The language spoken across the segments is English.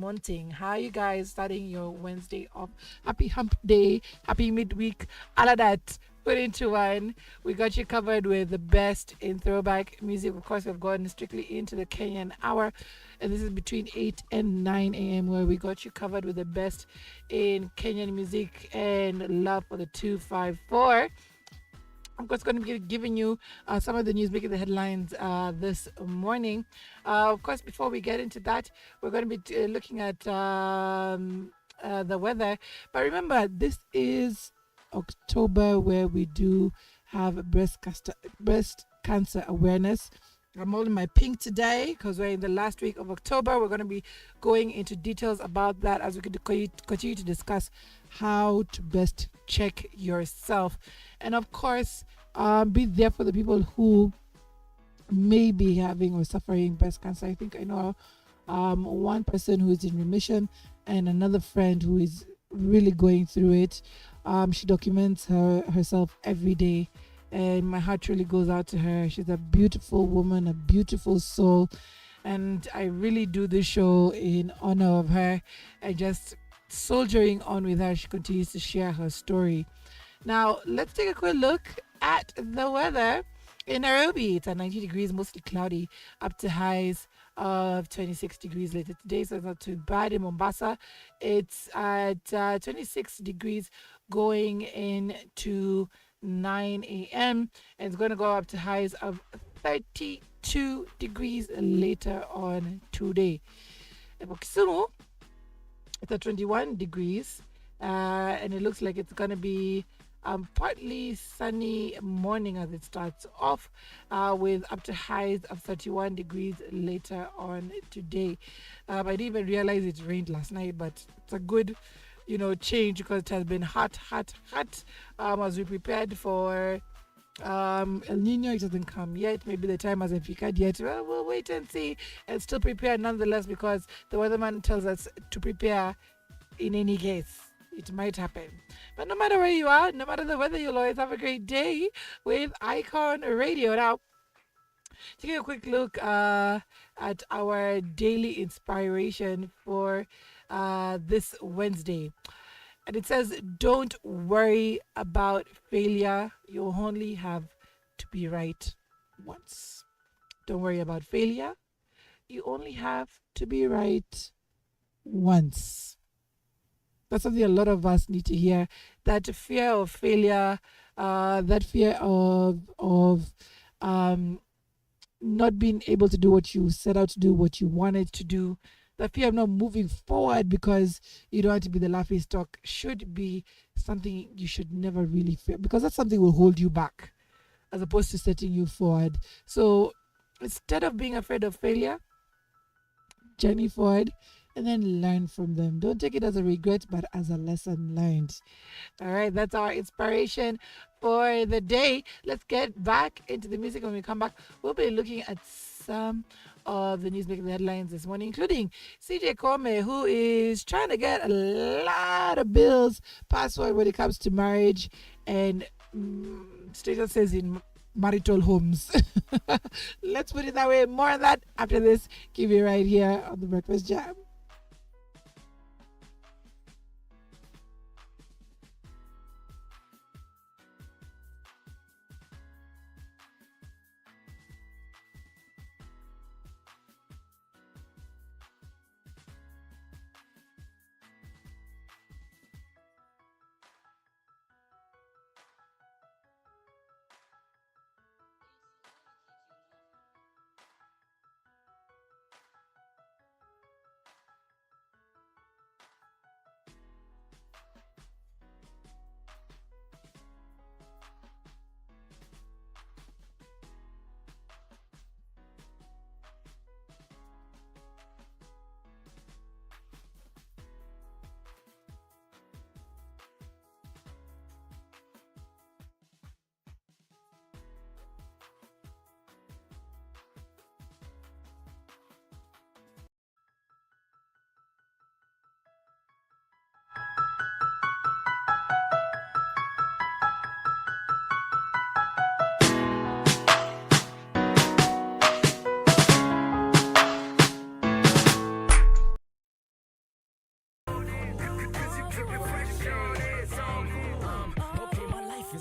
morning. How are you guys starting your Wednesday off? Happy hump day, happy midweek, all of that. Put into one. We got you covered with the best in throwback music. Of course, we've gone strictly into the Kenyan hour, and this is between 8 and 9 a.m., where we got you covered with the best in Kenyan music and love for the 254. Of course, going to be giving you some of the news making the headlines this morning. Of course, before we get into that, we're going to be looking at the weather. But remember, this is October, where we do have breast cancer awareness. I'm holding my pink today because we're in the last week of October. We're going to be going into details about that as we continue to discuss how to best check yourself. And of course, be there for the people who may be having or suffering breast cancer. I think I know one person who is in remission and another friend who is really going through it. She documents herself every day, and my heart really goes out to her. She's a beautiful woman, a beautiful soul, and I really do this show in honor of her and just soldiering on with her. She continues to share her story. Now, let's take a quick look at the weather. In Nairobi, it's at 90 degrees, mostly cloudy, up to highs of 26 degrees later today, so it's not too bad. In Mombasa, it's at 26 degrees going into 9 a.m. and it's going to go up to highs of 32 degrees later on today. In Kisumu, it's at 21 degrees and it looks like it's going to be partly sunny morning as it starts off with up to highs of 31 degrees later on today. I didn't even realize it rained last night, but it's a good change because it has been hot as we prepared for El Nino. It hasn't come yet. Maybe the time hasn't figured yet. Well, we'll wait and see and still prepare nonetheless, because the weatherman tells us to prepare in any case. It might happen. But no matter where you are, no matter the weather, you'll always have a great day with Icon Radio. Now, taking a quick look at our daily inspiration for this Wednesday. And it says, don't worry about failure. You only have to be right once. Don't worry about failure. You only have to be right once. That's something a lot of us need to hear. That fear of failure, that fear of not being able to do what you set out to do, what you wanted to do, the fear of not moving forward because you don't want to be the laughing stock, should be something you should never really fear, because that's something will hold you back as opposed to setting you forward. So instead of being afraid of failure, journey forward and then learn from them. Don't take it as a regret, but as a lesson learned. All right, that's our inspiration for the day. Let's get back into the music. When we come back, we'll be looking at some of the news making the headlines this morning, including CJ Kome, who is trying to get a lot of bills passed when it comes to marriage and status says in marital homes. Let's put it that way. More on that after this. Keep it right here on the Breakfast Jam.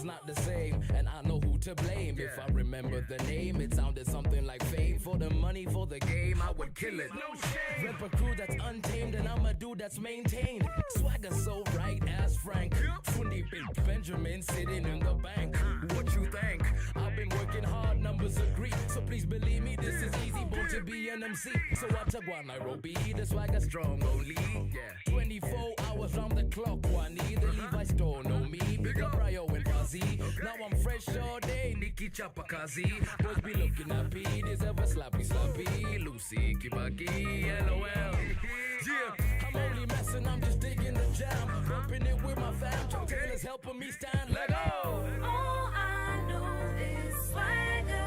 not the same, and I know who to blame. If I remember the name, it sounded something like fame. For the money, for the game, I would kill it. No shame. Rep a crew that's untamed, and I'm a dude that's maintained. Swagger so right as Frank. 20 big Benjamin sitting in the bank. What you think? I've been working hard, numbers agree. So please believe me, this is easy, born to be an MC. So I took one Nairobi, the swagger strong only. 24 hours round the clock, Wani. The Levi store know me. Big up Ryo and Fuzzy. Now I'm fresh all day, Nikki Chapakazi. Boys be looking at P, this ever slappy. Lucy, Kibaki, LOL. Yeah, I'm only messing, I'm just digging the jam. Bumping it with my fam. Chuck Taylor's helping me stand. Let go. All I know is swagger.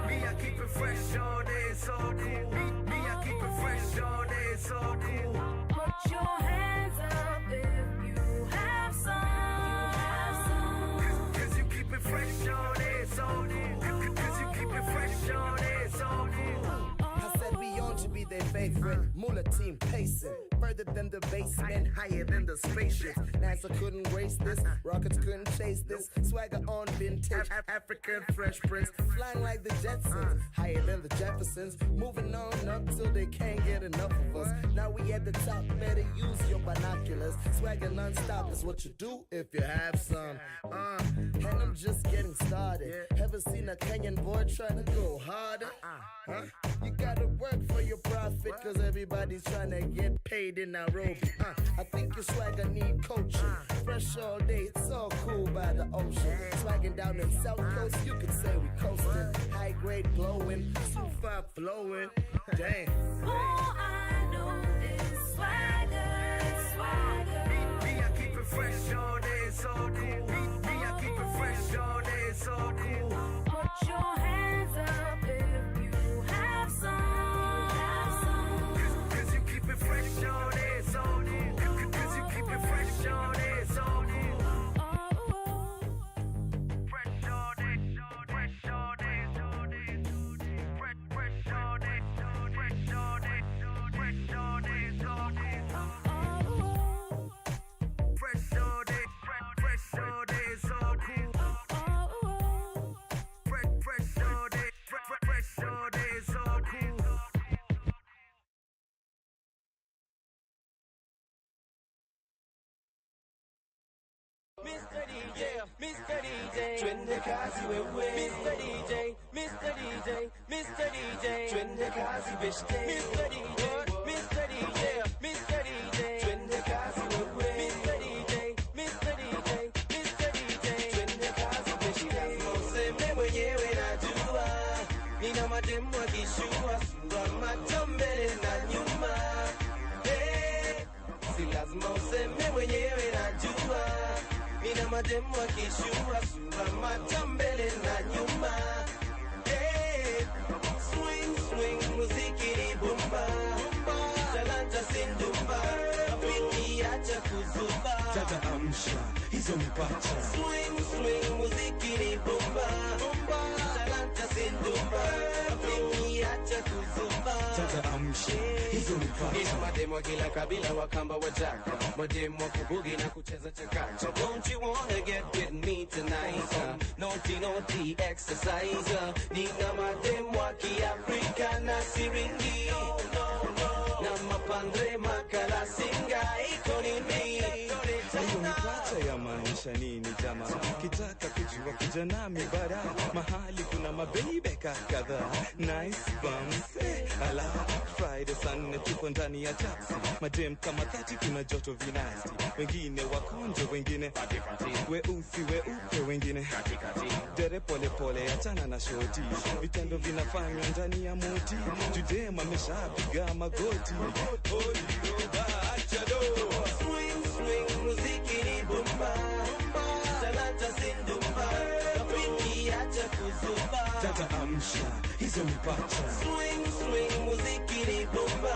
Me, I keep it fresh all day, it's all cool. Me, I keep it fresh all day, it's all cool. Put your hands up if you have some. Cause you keep it fresh all day, it's all cool. Cause you keep it fresh all day, it's all cool. I said we on to be their favorite. Moolah team pacing. Further than the basement, higher than the spaceship. NASA couldn't race this, rockets couldn't chase this. Swagger on vintage, African Fresh Prince. Flying like the Jetsons, higher than the Jeffersons. Moving on up till they can't get enough of us. Now we at the top, better use your binoculars. Swagger non-stop is what you do if you have some. And I'm just getting started. Ever seen a Kenyan boy trying to go harder? You gotta work for your profit, cause everybody's trying to get paid in Nairobi. I think your swagger need coaching. Fresh all day, it's all cool by the ocean. Swagging down in South Coast, you could say we coasting. High grade glowing, super flowing. Dang. All I know is swagger. Me, I keep it fresh all day, it's all cool. Me, I keep it fresh all day, it's all cool. Put your hands up if you have some. Cause you keep it fresh all day, it's all cool. Cause you keep it fresh all day, it's all cool. Fresh all day, fresh all day, fresh all day, fresh all day, fresh all day, fresh all day, it's all cool. Fresh all day, fresh all day, it's all cool. Fresh all day, fresh all day, it's all cool. Mr. DJ, twende kazi wewe. Mr. DJ, twende kazi beshte. Mr. DJ, twende kazi wewe. Mr. DJ, twende kazi beshte. Useme mwenyewe najua, nina mademu akishua sura macho mbele na nyuma. Si lazima useme mwenyewe najua, nina mademu akishua sura macho mbele na nyuma. Swing, muziki ni bomba. Talanta sindumba, rafiki acha kuzuba. Tata amsha, hizo mipacha. Swing, muziki ni bomba. Talanta sindumba, rafiki acha kuzuba. Tata amsha, hizo mipacha. Nina mademu kila kabila wakamba wajaka. Mademu wa kubugi na kucheza chakacha. Don't you wanna get with me tonight? Naughty exercise. Nina mademu wa kiafrika na siringi. Na mapandre makala singa iko nini? Hiyo mipacha ya maanisha nini jama? Kitaka kujua kuja nami bara. Mahali kuna mabebeka kadhaa. Nice bums, ala Friday Sunday tuko ndani ya taxi. Madem kama 30 kuna joto vinasti. Wengine wakonjo, wengine weusi weupe, wengine dere pole pole achana na shoti. Vitendo vinafanywa ndani ya moti. Judema ameshapiga magoti. Swing, muziki ni bomba. Talanta sindumba, rafiki acha kuzuba. Tata amsha, hizo mipacha. Swing, muziki ni bomba.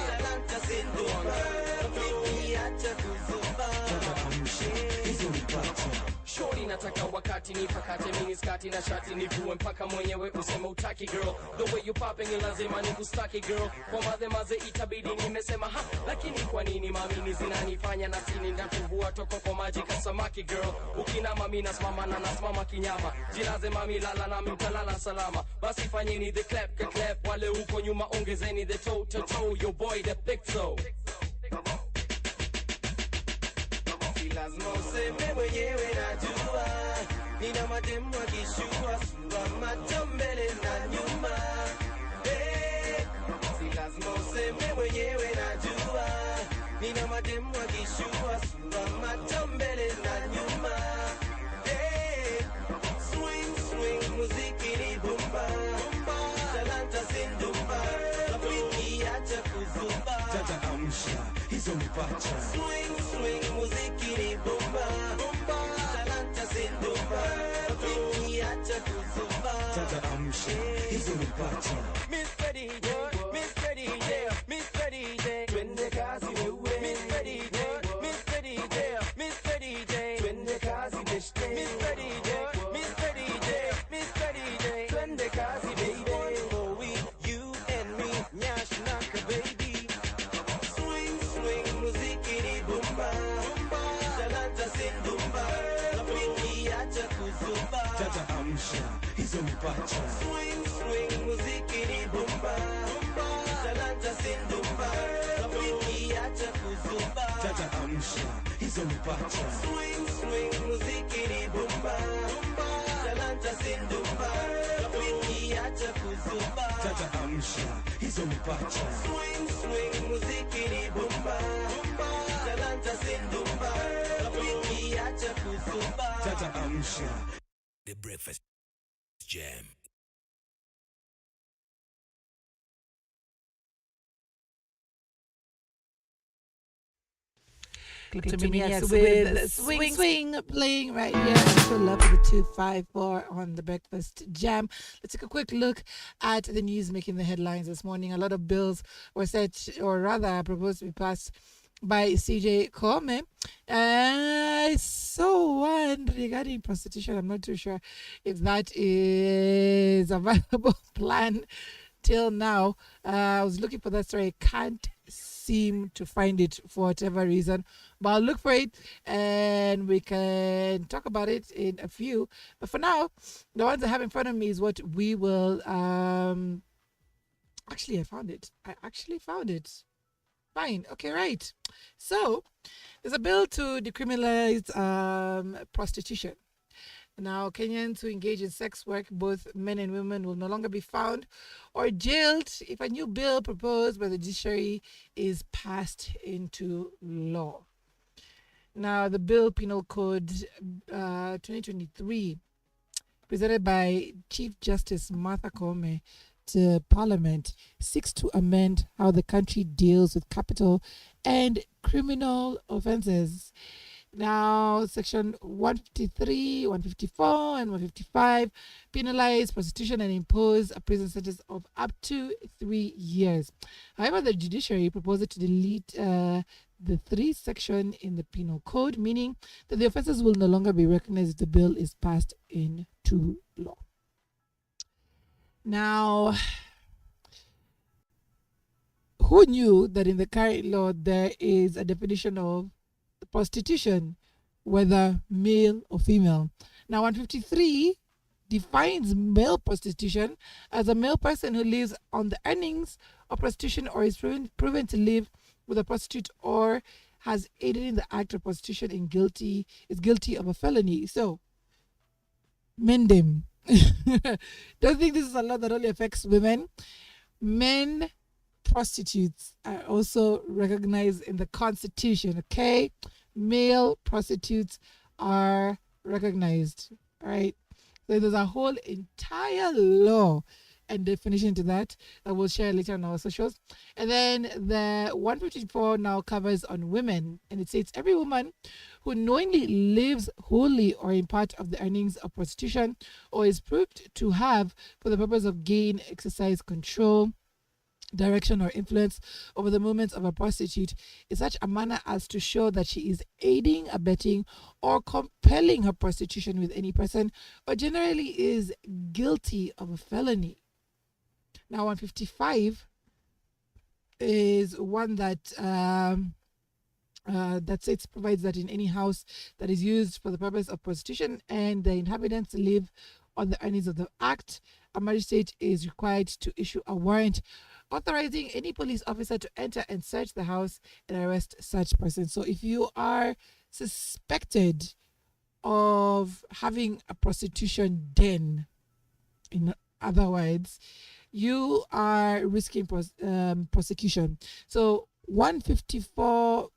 Talanta sindumba, rafiki acha kuzuba. Tata amsha, hizo mipacha. Shorty nataka wakati wakati ni pakate mini skati na shati ni vue mpaka mwenyewe useme utaki girl. The way you popping ni lazima ni kustaki girl. Kwa maze itabidi nimesema ha, lakini kwa nini mamini zinanifanya na sini ndakuvua toko kwa maji kasamaki girl. Ukina mami nasimama na nasimama kinyama, jilaze mami lala na mtalala salama. Basi fanyeni the clap, wale uko nyuma ongezeni the toe to toe, your boy the big toe. Lazima useme mwenyewe najua, nina mademu akishua sura macho mbele na nyuma. Si lazima useme mwenyewe najua, nina mademu akishua sura macho mbele na nyuma. Swing, muziki ni bumba, talanta sindumba, rafiki acha kuzumba. Dada amsha, hizo ni pacha. Swing, muziki ni bumba, talanta sindumba, rafiki acha kuzumba. Dada amsha, hizo ni pacha. Mr. DJ, Mr. DJ, Mr. DJ, twende kazi wewe. Mr. DJ, Mr. DJ, Mr. DJ, twende kazi nishte. Mr. DJ, Mr. DJ, Mr. DJ, twende kazi baby. For we, you and me, nyash naka baby. Swing, muziki ni bumba, talanta sindumba, rafiki acha kuzumba. Dada amsha, hizo ni pacha. Swing, muziki ni bumba, talanta sindumba, rafiki acha kuzumba. Dada amsha, hizo ni pacha. Swing, muziki ni bumba, talanta sindumba, rafiki acha kuzumba. Dada amsha, hizo ni pacha. Swing, muziki ni bumba, talanta sindumba, rafiki acha kuzumba. Dada amsha. The Breakfast Jam. Yes, with swing playing right here. Still up with the 254 on the Breakfast Jam. Let's take a quick look at the news making the headlines this morning. A lot of bills were set, or rather proposed to be passed by CJ Kome. I saw one regarding prostitution. I'm not too sure if that is a viable plan till now. I was looking for that story. Can't seem to find it for whatever reason, but I'll look for it and we can talk about it in a few. But for now, the ones I have in front of me is what we will actually I found it. Fine. Okay, right. So there's a bill to decriminalize prostitution. Now, Kenyans who engage in sex work, both men and women, will no longer be found or jailed if a new bill proposed by the judiciary is passed into law. Now, the bill, Penal Code 2023, presented by Chief Justice Martha Koome to Parliament, seeks to amend how the country deals with capital and criminal offences. Now, Section 153, 154, and 155 penalize prostitution and impose a prison sentence of up to 3 years. However, the judiciary proposed to delete the 3 section in the Penal Code, meaning that the offences will no longer be recognized if the bill is passed into law. Now, who knew that in the current law there is a definition of prostitution, whether male or female? Now, 153 defines male prostitution as a male person who lives on the earnings of prostitution or is proven to live with a prostitute or has aided in the act of prostitution and is guilty of a felony. So, men don't think this is a law that only affects women. Men prostitutes are also recognized in the Constitution, okay? Male prostitutes are recognized, all right? So there's a whole entire law and definition to that we'll share later on our socials. And then the 154 now covers on women, and it says every woman who knowingly lives wholly or in part of the earnings of prostitution or is proved to have for the purpose of gain, exercise, control, direction or influence over the movements of a prostitute in such a manner as to show that she is aiding, abetting, or compelling her prostitution with any person, or generally is guilty of a felony. Now, 155 is one that that states provides that in any house that is used for the purpose of prostitution and the inhabitants live on the earnings of the act, a magistrate is required to issue a warrant authorizing any police officer to enter and search the house and arrest such person. So if you are suspected of having a prostitution den, in other words, you are risking prosecution. So 154,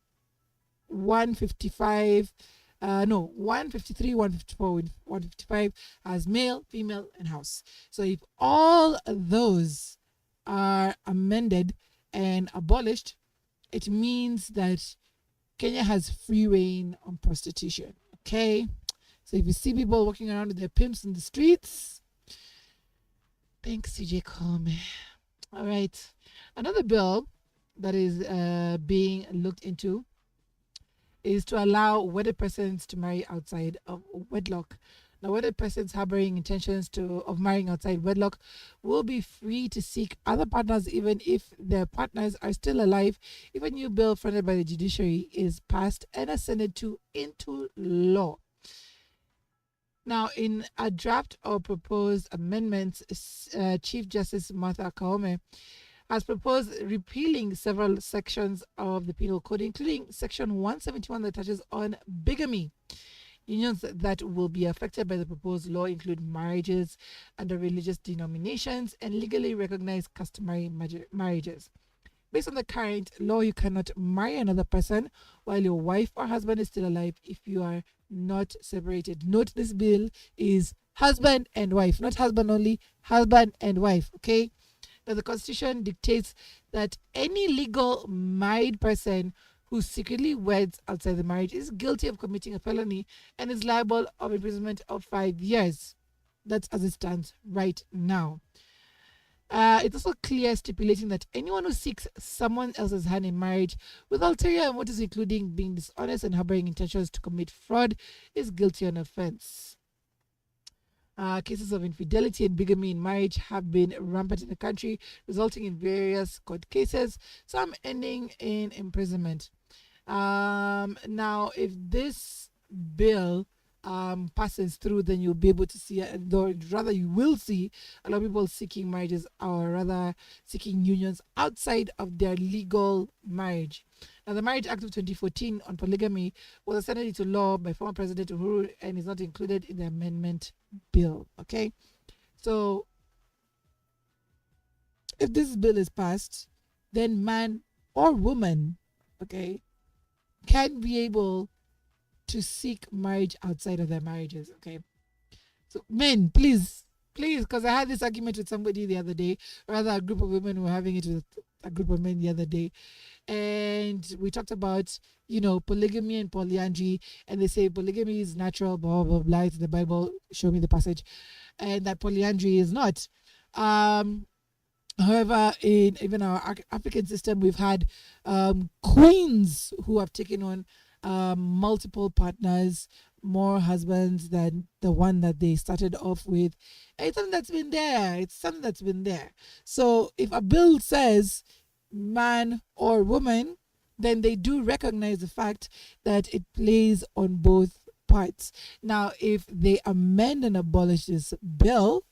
155, 153, 154, 155 as male, female, and house. So if all those are amended and abolished, it means that Kenya has free reign on prostitution. Okay, so if you see people walking around with their pimps in the streets, thanks CJ Kwame. All right, another bill that is being looked into is to allow wedded persons to marry outside of wedlock. Now, wedded persons harboring intentions of marrying outside wedlock will be free to seek other partners even if their partners are still alive if a new bill funded by the judiciary is passed and ascended into law. Now, in a draft of proposed amendments, Chief Justice Martha Koome has proposed repealing several sections of the Penal Code, including Section 171 that touches on bigamy. Unions that will be affected by the proposed law include marriages under religious denominations and legally recognized customary marriages. Based on the current law, you cannot marry another person while your wife or husband is still alive if you are not separated. Note, this bill is husband and wife, not husband only, husband and wife, okay? Now, the Constitution dictates that any legal married person who secretly weds outside the marriage is guilty of committing a felony and is liable of imprisonment of 5 years. That's as it stands right now. It's also clear stipulating that anyone who seeks someone else's hand in marriage with ulterior motives, including being dishonest and harboring intentions to commit fraud, is guilty of an offense. Cases of infidelity and bigamy in marriage have been rampant in the country, resulting in various court cases, some ending in imprisonment. Now, if this bill passes through, then you'll be able to see, or rather you will see a lot of people seeking marriages, or rather seeking unions outside of their legal marriage. Now, the Marriage Act of 2014 on polygamy was ascended into law by former President Uhuru and is not included in the amendment bill. Okay, so if this bill is passed, then man or woman, okay, can be able to seek marriage outside of their marriages. Okay, so men, please, because I had this argument with somebody the other day, or rather a group of women were having it with a group of men the other day, and we talked about, polygamy and polyandry, and they say polygamy is natural, blah blah blah, it's in the Bible, show me the passage, and that polyandry is not. However, in even our African system, we've had queens who have taken on multiple partners, more husbands than the one that they started off with. And it's something that's been there. So if a bill says man or woman, then they do recognize the fact that it plays on both parts. Now, if they amend and abolish this bill,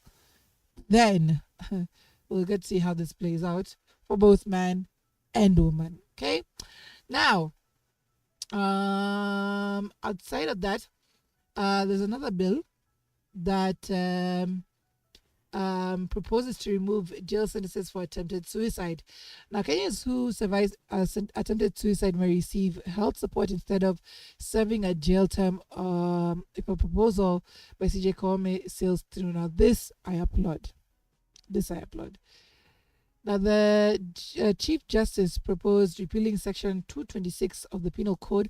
then we'll get to see how this plays out for both man and woman. Okay, now outside of that, there's another bill that proposes to remove jail sentences for attempted suicide. Now, Kenyans who survive attempted suicide may receive health support instead of serving a jail term if a proposal by CJ Kwame sails through. Now, this I applaud. Now, the Chief Justice proposed repealing Section 226 of the Penal Code,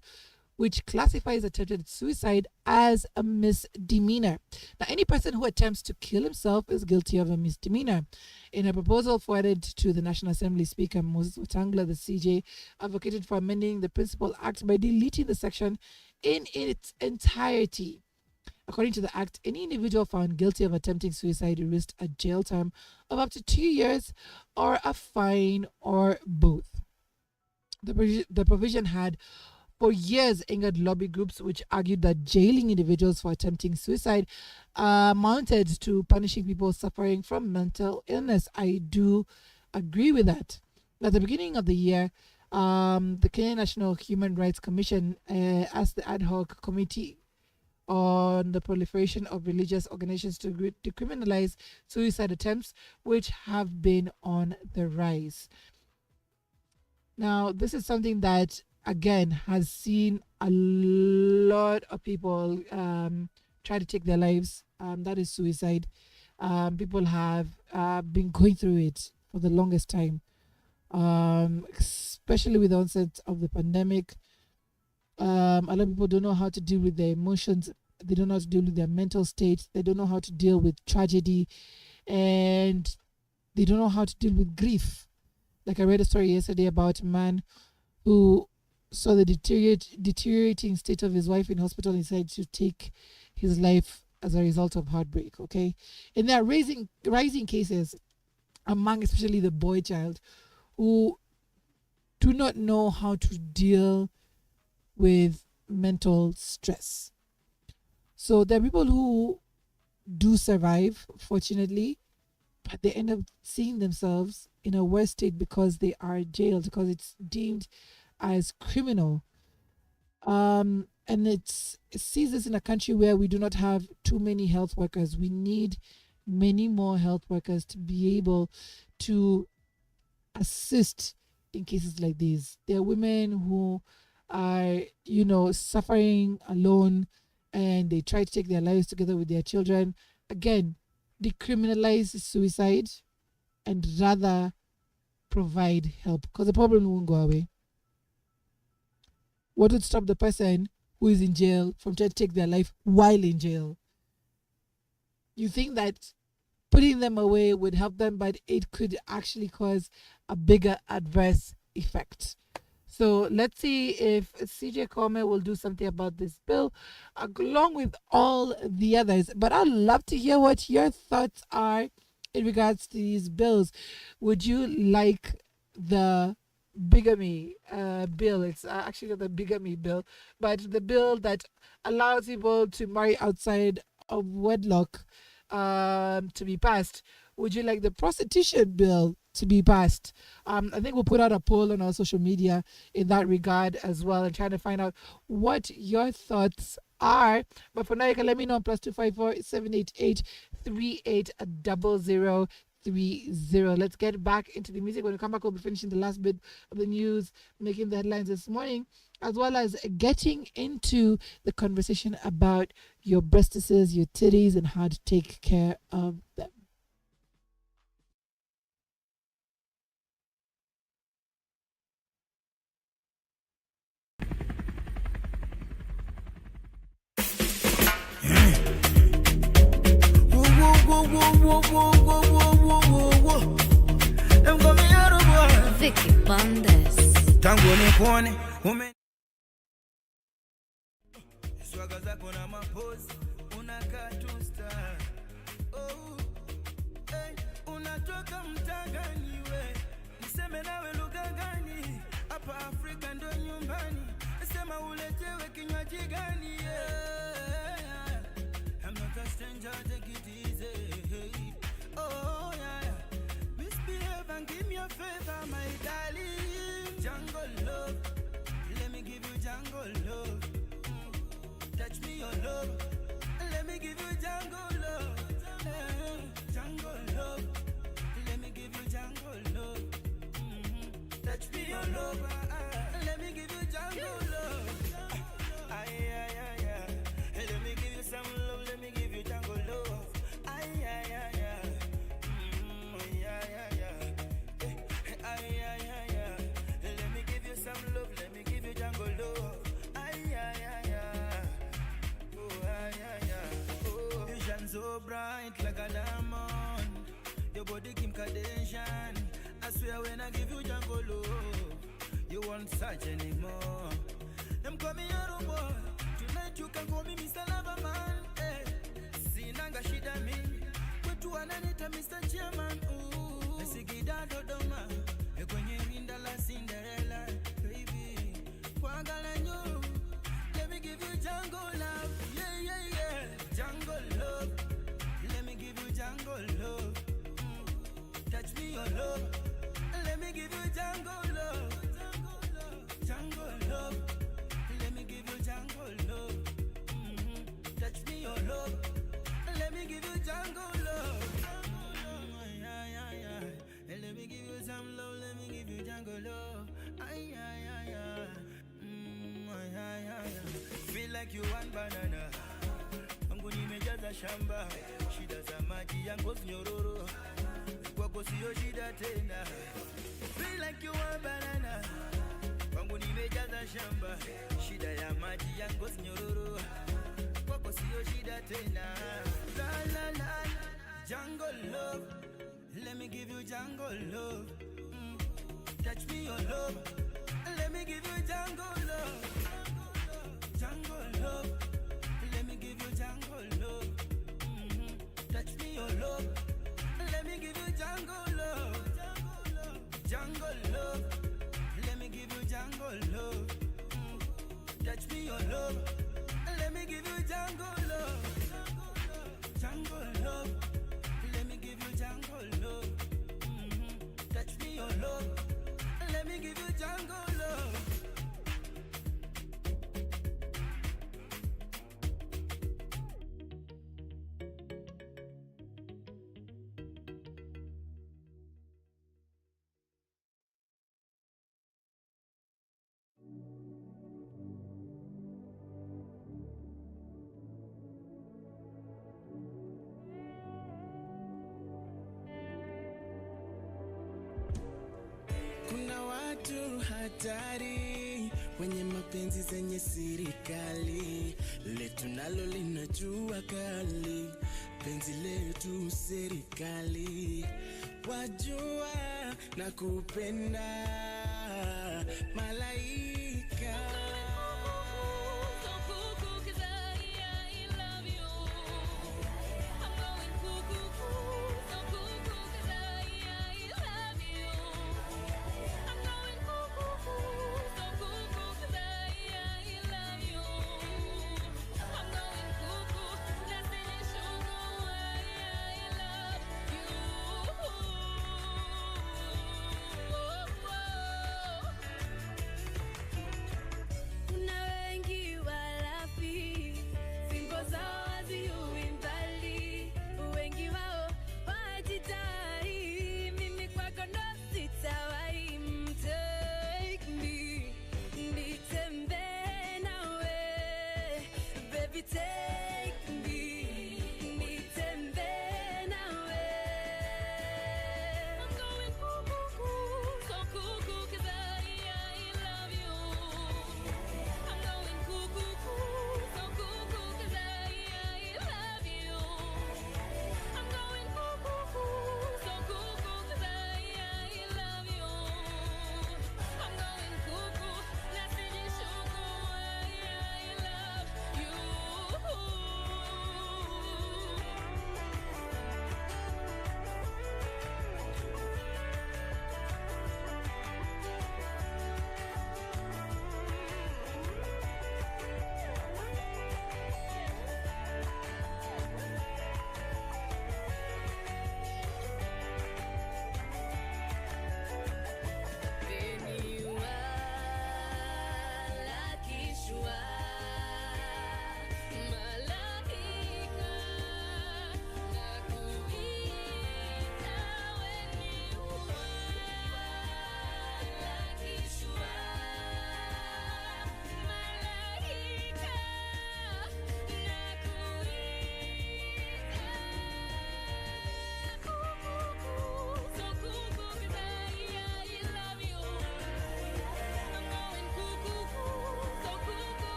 which classifies attempted suicide as a misdemeanor. Now, any person who attempts to kill himself is guilty of a misdemeanor. In a proposal forwarded to the National Assembly Speaker Moses Wetangula, the CJ advocated for amending the Principal Act by deleting the section in its entirety. According to the Act, any individual found guilty of attempting suicide risked a jail term of up to 2 years or a fine or both. The provision had for years angered lobby groups which argued that jailing individuals for attempting suicide amounted to punishing people suffering from mental illness. I do agree with that. At the beginning of the year, the Kenya National Human Rights Commission asked the ad hoc committee on the proliferation of religious organizations to decriminalize suicide attempts, which have been on the rise. Now, this is something that, again, has seen a lot of people try to take their lives. That is suicide. People have been going through it for the longest time, especially with the onset of the pandemic. A lot of people don't know how to deal with their emotions. They don't know how to deal with their mental state. They don't know how to deal with tragedy, and they don't know how to deal with grief. Like I read a story yesterday about a man who saw the deteriorating state of his wife in hospital and decided to take his life as a result of heartbreak. Okay, and there are rising cases among especially the boy child who do not know how to deal with mental stress. So there are people who do survive, fortunately, but they end up seeing themselves in a worse state because they are jailed, because it's deemed as criminal. And it sees this in a country where we do not have too many health workers. We need many more health workers to be able to assist in cases like these. There are women who are, suffering alone, and they try to take their lives together with their children. Again, decriminalize suicide and rather provide help, because the problem won't go away. What would stop the person who is in jail from trying to take their life while in jail? You think that putting them away would help them, but it could actually cause a bigger adverse effect. So let's see if CJ Kwame will do something about this bill, along with all the others. But I'd love to hear what your thoughts are in regards to these bills. Would you like the bigamy bill? It's actually not the bigamy bill, but the bill that allows people to marry outside of wedlock to be passed. Would you like the prostitution bill to be passed? I think we'll put out a poll on our social media in that regard as well, and trying to find out what your thoughts are. But for now, you can let me know on +254 788 380030. Let's get back into the music. When we come back, we'll be finishing the last bit of the news making the headlines this morning, as well as getting into the conversation about your breastises, your titties, and how to take care of them. Vicky Bandes. Tangu nikuone swaga zako na mapozi unakaa tu star. Oh, hey, unatoka mtaa gani we? Niseme nawe lugha gani? Hapa Afrika ndo nyumbani. Sema uletewe kinywaji gani? Yeah. I'm not a stranger, take it easy. Oh yeah. Misbehave and give me a favor, my darling. Jungle love, let me give you jungle love. Touch me your love, let me give you jungle love. Jungle love, let me give you jungle love. Touch me your love, let me give you jungle love. Let me give you some love, let me give you jungle love. Let me give you some love, let me give you jungle love. body Kim Kardashian. I swear when I give you jungle love, you won't search anymore. Them call me Yaro boy. Tonight you can call me Mr. Loverman. Hey, sinanga shida mi. Kwetu ananita Mr. Chairman. Ooh, Sigida Dodoma. Kwenye rinda la Cinderella. Baby, kwangala nyo. Let me give you jungle love. Yeah, yeah, yeah. Jungle love. Let me give you jungle love. Touch me your love. Let me give you jungle love. Jungle love. Let me give you jungle love. Touch me your love. Let me give you jungle love. Yeah, yeah, yeah. Let me give you some love. Let me give you jungle love. Ay, ay, ay, ay. Ay, ay, ay, ay. Feel like you want banana. Angu nimejaza shamba. Shida za maji yangu nyororo. Kwako sio shida tena. Feel like you want banana. Angu nimejaza shamba. Shida ya maji yangu nyororo. Kwako sio shida tena. La la la. Jungle love. Let me give you jungle love. Touch me your love. Let me give you jungle love. Jungle love. Let me give you jungle love. Touch me your love. Let me give you jungle love. Jungle love. Let me give you jungle love. Touch me your love. Let me give you jungle love. Jungle love. Let me give you jungle love. Touch me your love. Let me give you jungle love. Kuna watu hatari wenye mapenzi zenye sirikali, letu nalo linajua kali, penzi letu serikali, wajua na kupenda malaika.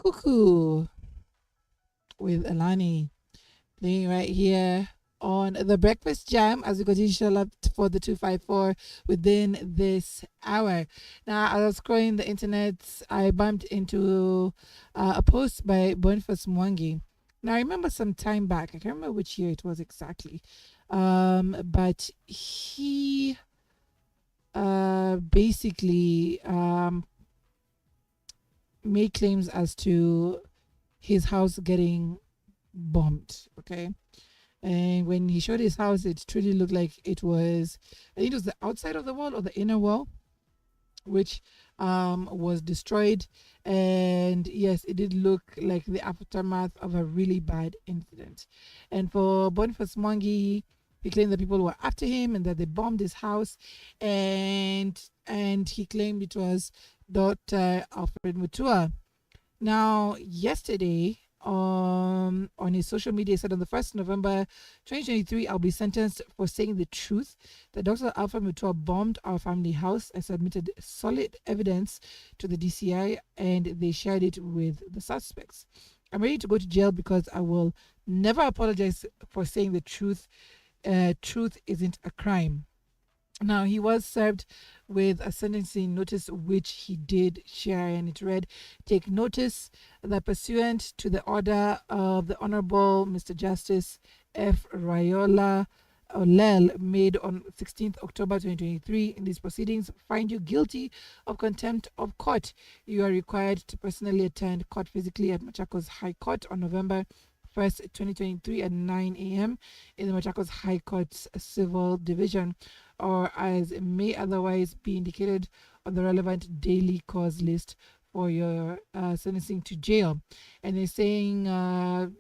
Cuckoo with Alani playing right here on the Breakfast Jam as we continue to show up for the 254 within this hour. Now, as I was scrolling the internet, I bumped into a post by Boniface Mwangi. Now, I remember some time back, I can't remember which year it was exactly, but he basically made claims as to his house getting bombed. Okay. And when he showed his house, it truly looked like it was, I think it was the outside of the wall or the inner wall, which was destroyed. And yes, it did look like the aftermath of a really bad incident. And for Boniface Mwangi, he claimed that people were after him and that they bombed his house. And he claimed it was Dr. Alfred Mutua. Now, yesterday, on his social media, he said on the 1st November 2023, I'll be sentenced for saying the truth that Dr. Alfred Mutua bombed our family house. I submitted solid evidence to the DCI and they shared it with the suspects. I'm ready to go to jail because I will never apologize for saying the truth. Truth isn't a crime. Now, he was served with a sentencing notice, which he did share, and it read, take notice that pursuant to the order of the Honorable Mr. Justice F. Rayola Olel made on 16th October 2023, in these proceedings, find you guilty of contempt of court. You are required to personally attend court physically at Machakos High Court on November 1st, 2023 at 9 a.m. in the Machakos High Court's Civil Division, or as may otherwise be indicated on the relevant daily cause list for your sentencing to jail. And they're saying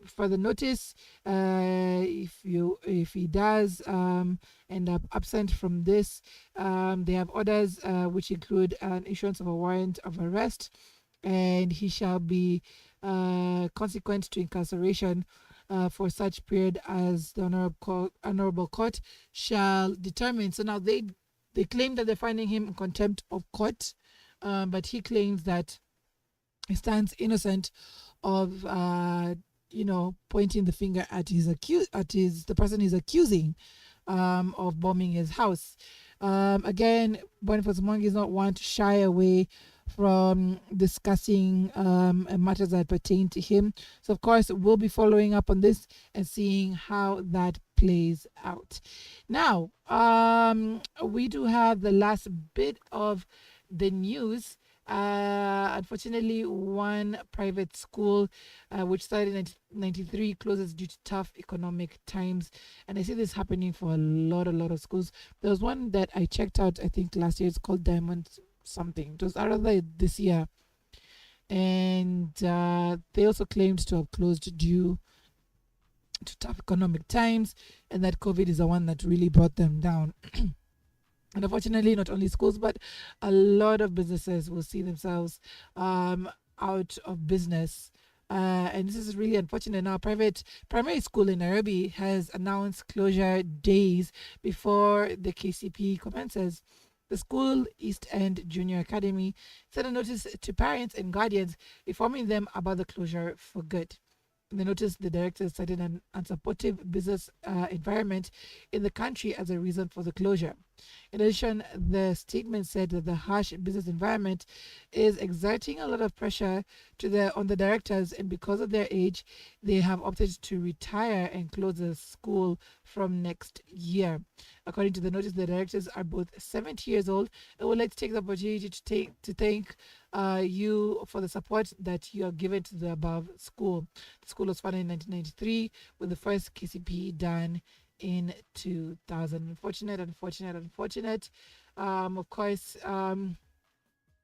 for the notice, if he does end up absent from this, they have orders which include an issuance of a warrant of arrest, and he shall be consequent to incarceration for such period as the honorable court shall determine. So now they claim that they're finding him in contempt of court, but he claims that he stands innocent of pointing the finger at the person he's accusing of bombing his house. Again, Boniface Mwangi is not one to shy away from discussing matters that pertain to him. So, of course, we'll be following up on this and seeing how that plays out. Now, we do have the last bit of the news. Unfortunately, one private school, which started in 1993, closes due to tough economic times. And I see this happening for a lot of schools. There was one that I checked out, I think last year. It's called Diamond something. It was rather this year. And they also claimed to have closed due to tough economic times, and that COVID is the one that really brought them down. And unfortunately, not only schools, but a lot of businesses will see themselves out of business. And this is really unfortunate. Now, private primary school in Nairobi has announced closure days before the KCP commences. The school, East End Junior Academy, sent a notice to parents and guardians informing them about the closure for good. In the notice, the director cited an unsupportive business environment in the country as a reason for the closure. In addition, the statement said that the harsh business environment is exerting a lot of pressure on the directors, and because of their age, they have opted to retire and close the school from next year. According to the notice, the directors are both 70 years old and would like to take the opportunity to thank you for the support that you have given to the above school. The school was founded in 1993 with the first KCP done in 2000. Unfortunate. Of course,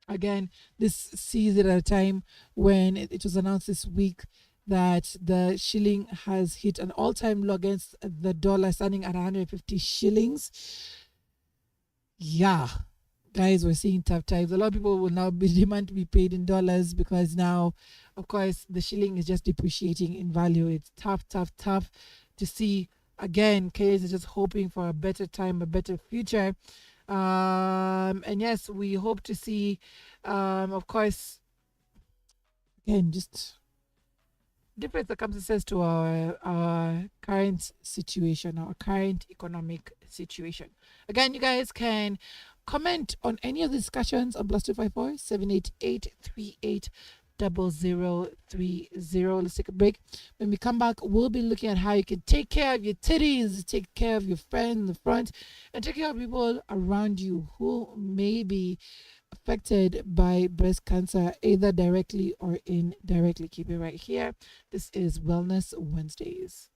again, this sees it at a time when it was announced this week that the shilling has hit an all-time low against the dollar, standing at 150 shillings. Yeah, guys, we're seeing tough times. A lot of people will now demand to be paid in dollars because now, of course, the shilling is just depreciating in value. It's tough to see. Again, Kenyans are just hoping for a better time, a better future. And yes, we hope to see, of course, Again, just different circumstances to our current situation, our current economic situation. Again, you guys can comment on any of the discussions on +254 788 0030. Let's take a break. When we come back, we'll be looking at how you can take care of your titties, take care of your friend in the front, and take care of people around you who may be affected by breast cancer, either directly or indirectly. Keep it right here. This is Wellness Wednesdays.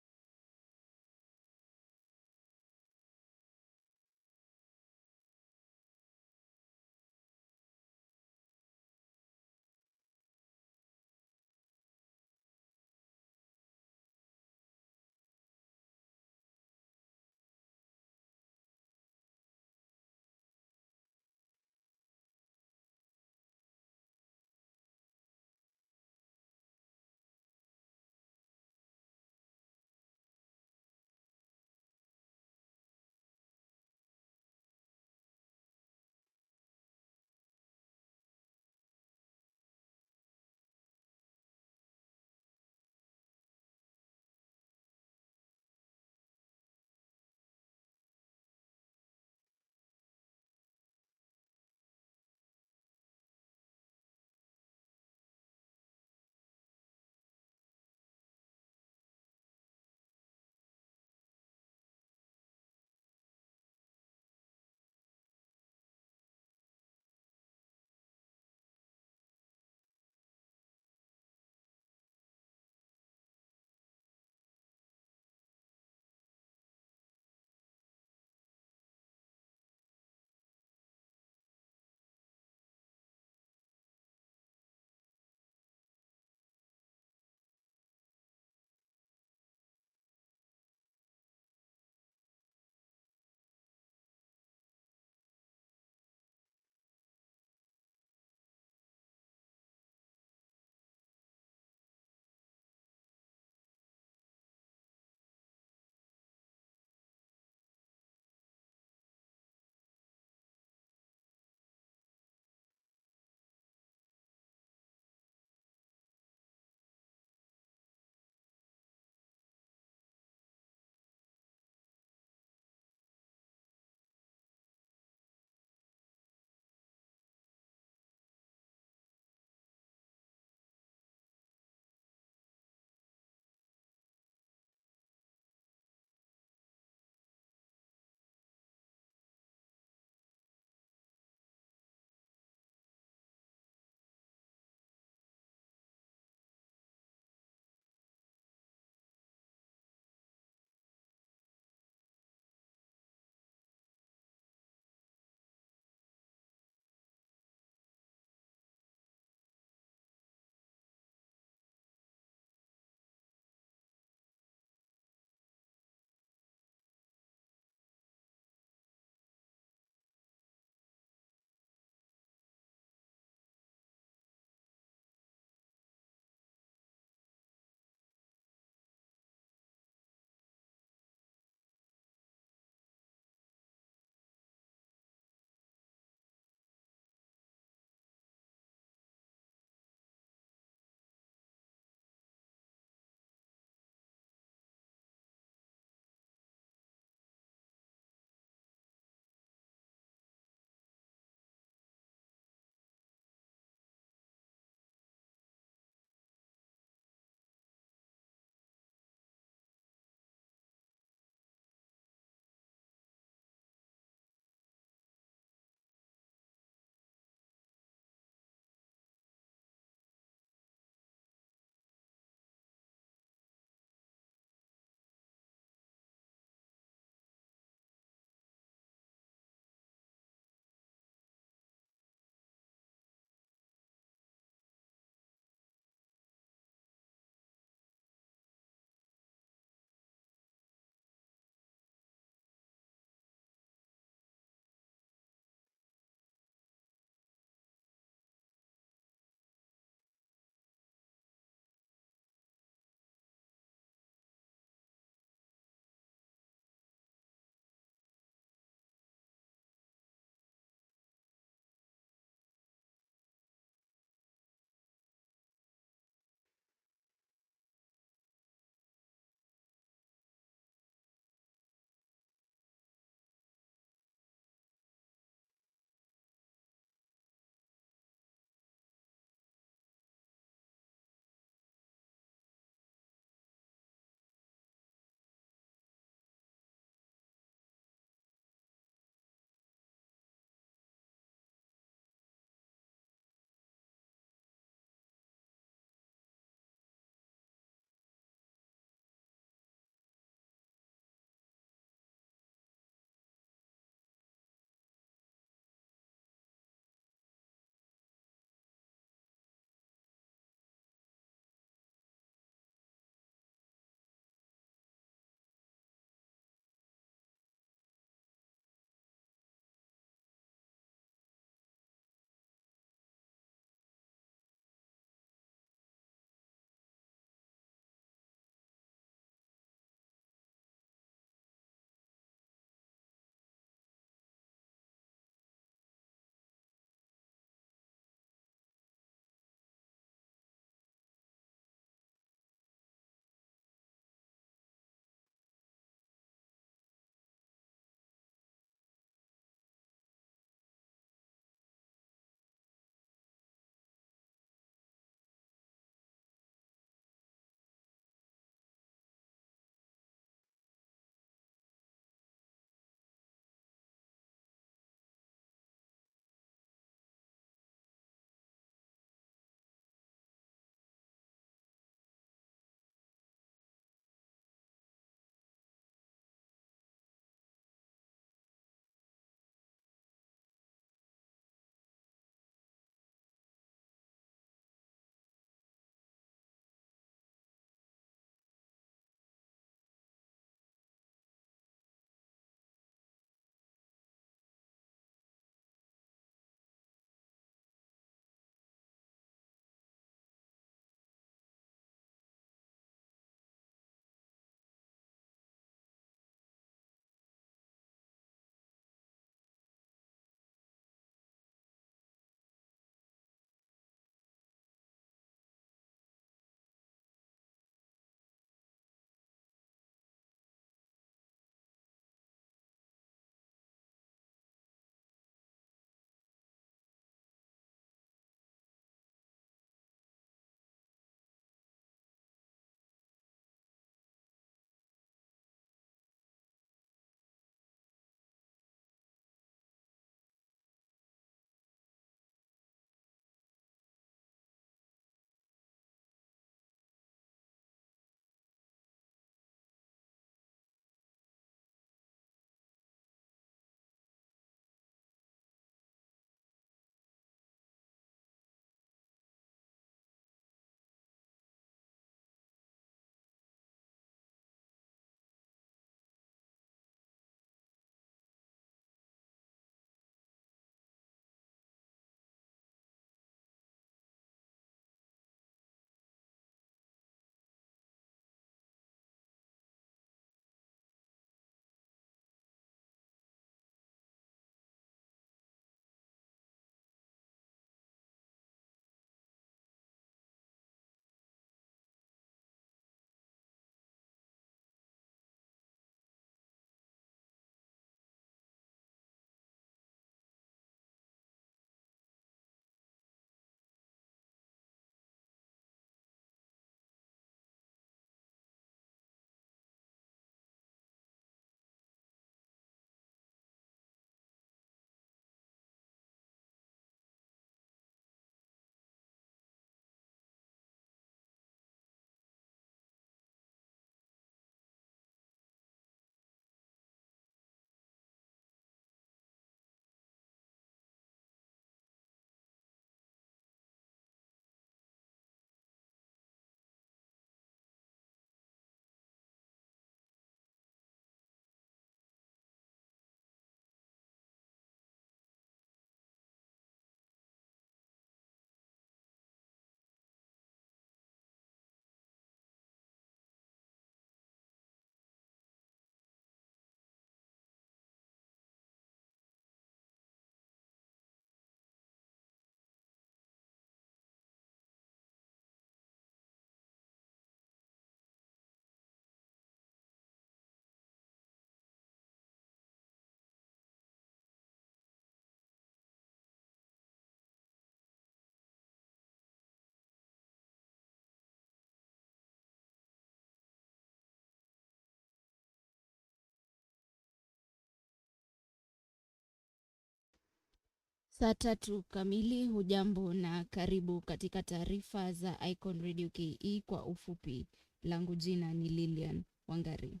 Saa 3 kamili. Hujambo na karibu katika taarifa za Icon Radio KE kwa ufupi. Langu jina ni Lilian Wangari.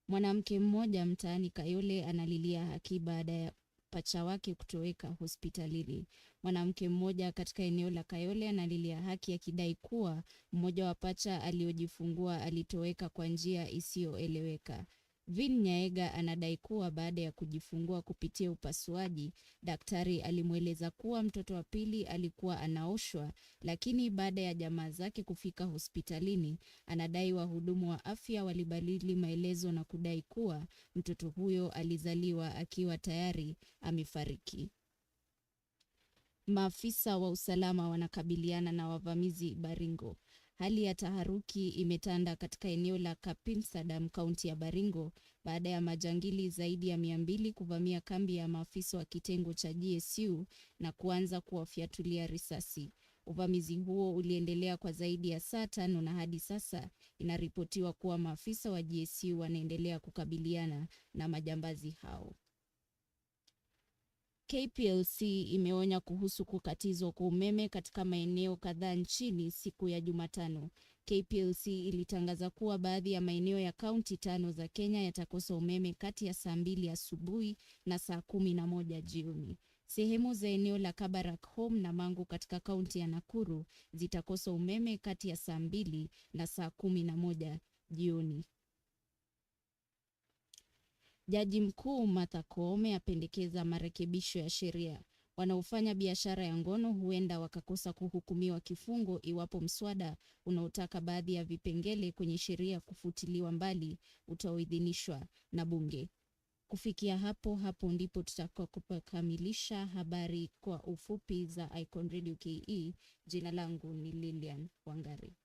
Mwanamke mmoja mtaani Kayole analilia haki baada ya pacha wake kutoweka hospitalini. Mwanamke mmoja katika eneo la Kayole analilia haki akidai kuwa mmoja wa pacha aliojifungua alitoweka kwa njia isiyoeleweka. Vin Nyaega anadai kuwa baada ya kujifungua kupitia upasuaji, daktari alimweleza kuwa mtoto wa pili alikuwa anaoshwa, lakini baada ya jamaa zake kufika hospitalini, anadai wahudumu wa afya walibadili maelezo na kudai kuwa mtoto huyo alizaliwa akiwa tayari amefariki. Maafisa wa usalama wanakabiliana na wavamizi Baringo. Hali ya taharuki imetanda katika eneo la Kapinsadam, kaunti ya Baringo, baada ya majangili zaidi ya 200 kuvamia kambi ya maafisa wa kitengo cha GSU na kuanza kuwafyatulia risasi. Uvamizi huo uliendelea kwa zaidi ya saa 5 na hadi sasa inaripotiwa kuwa maafisa wa GSU wanaendelea kukabiliana na majambazi hao. KPLC imeonya kuhusu kukatizwa kwa umeme katika maeneo kadhaa nchini siku ya Jumatano. KPLC ilitangaza kuwa baadhi ya maeneo ya kaunti 5 za Kenya yatakosa umeme kati ya saa 2 asubuhi na saa 11 jioni. Sehemu za eneo la Kabarak Home na Mangu katika kaunti ya Nakuru zitakosa umeme kati ya saa 2 na saa 11 jioni. Jaji mkuu Martha Koome apendekeza marekebisho ya sheria. Wanaofanya biashara ya ngono huenda wakakosa kuhukumiwa kifungo iwapo mswada unaotaka baadhi ya vipengele kwenye sheria kufutiliwa mbali utaoidhinishwa na bunge. Kufikia hapo ndipo tutakapokamilisha habari kwa ufupi za Icon Radio KE. Jina langu ni Lilian Wangari.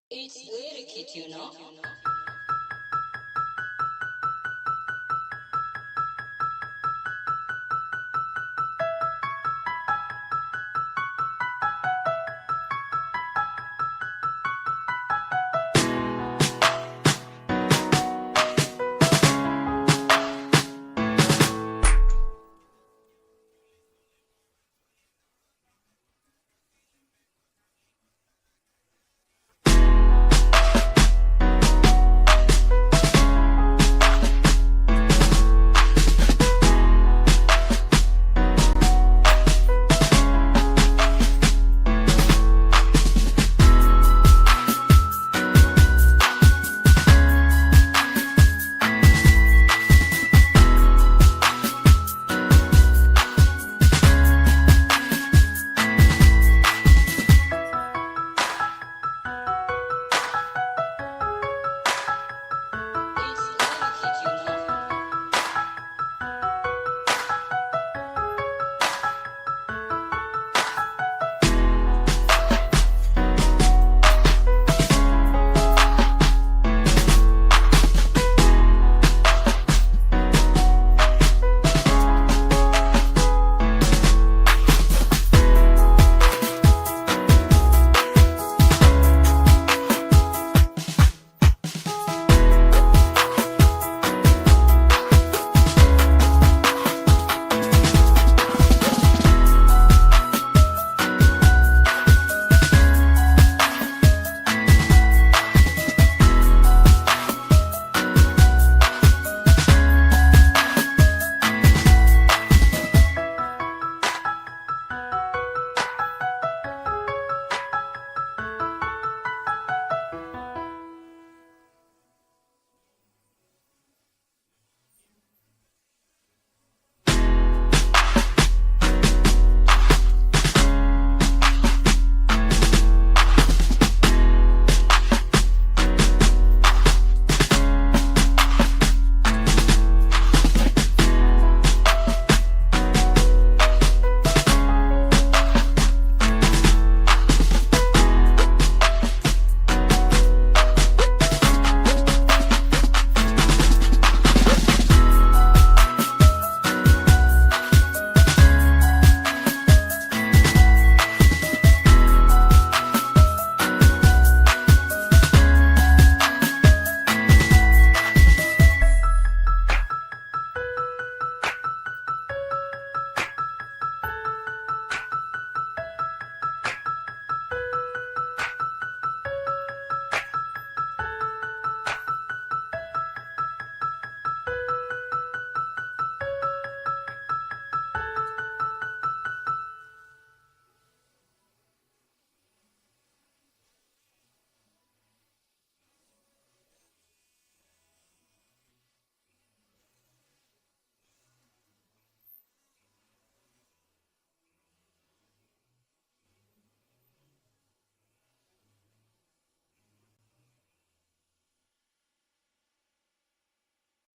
It's lyric, you know.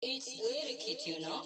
It's lyric, you know.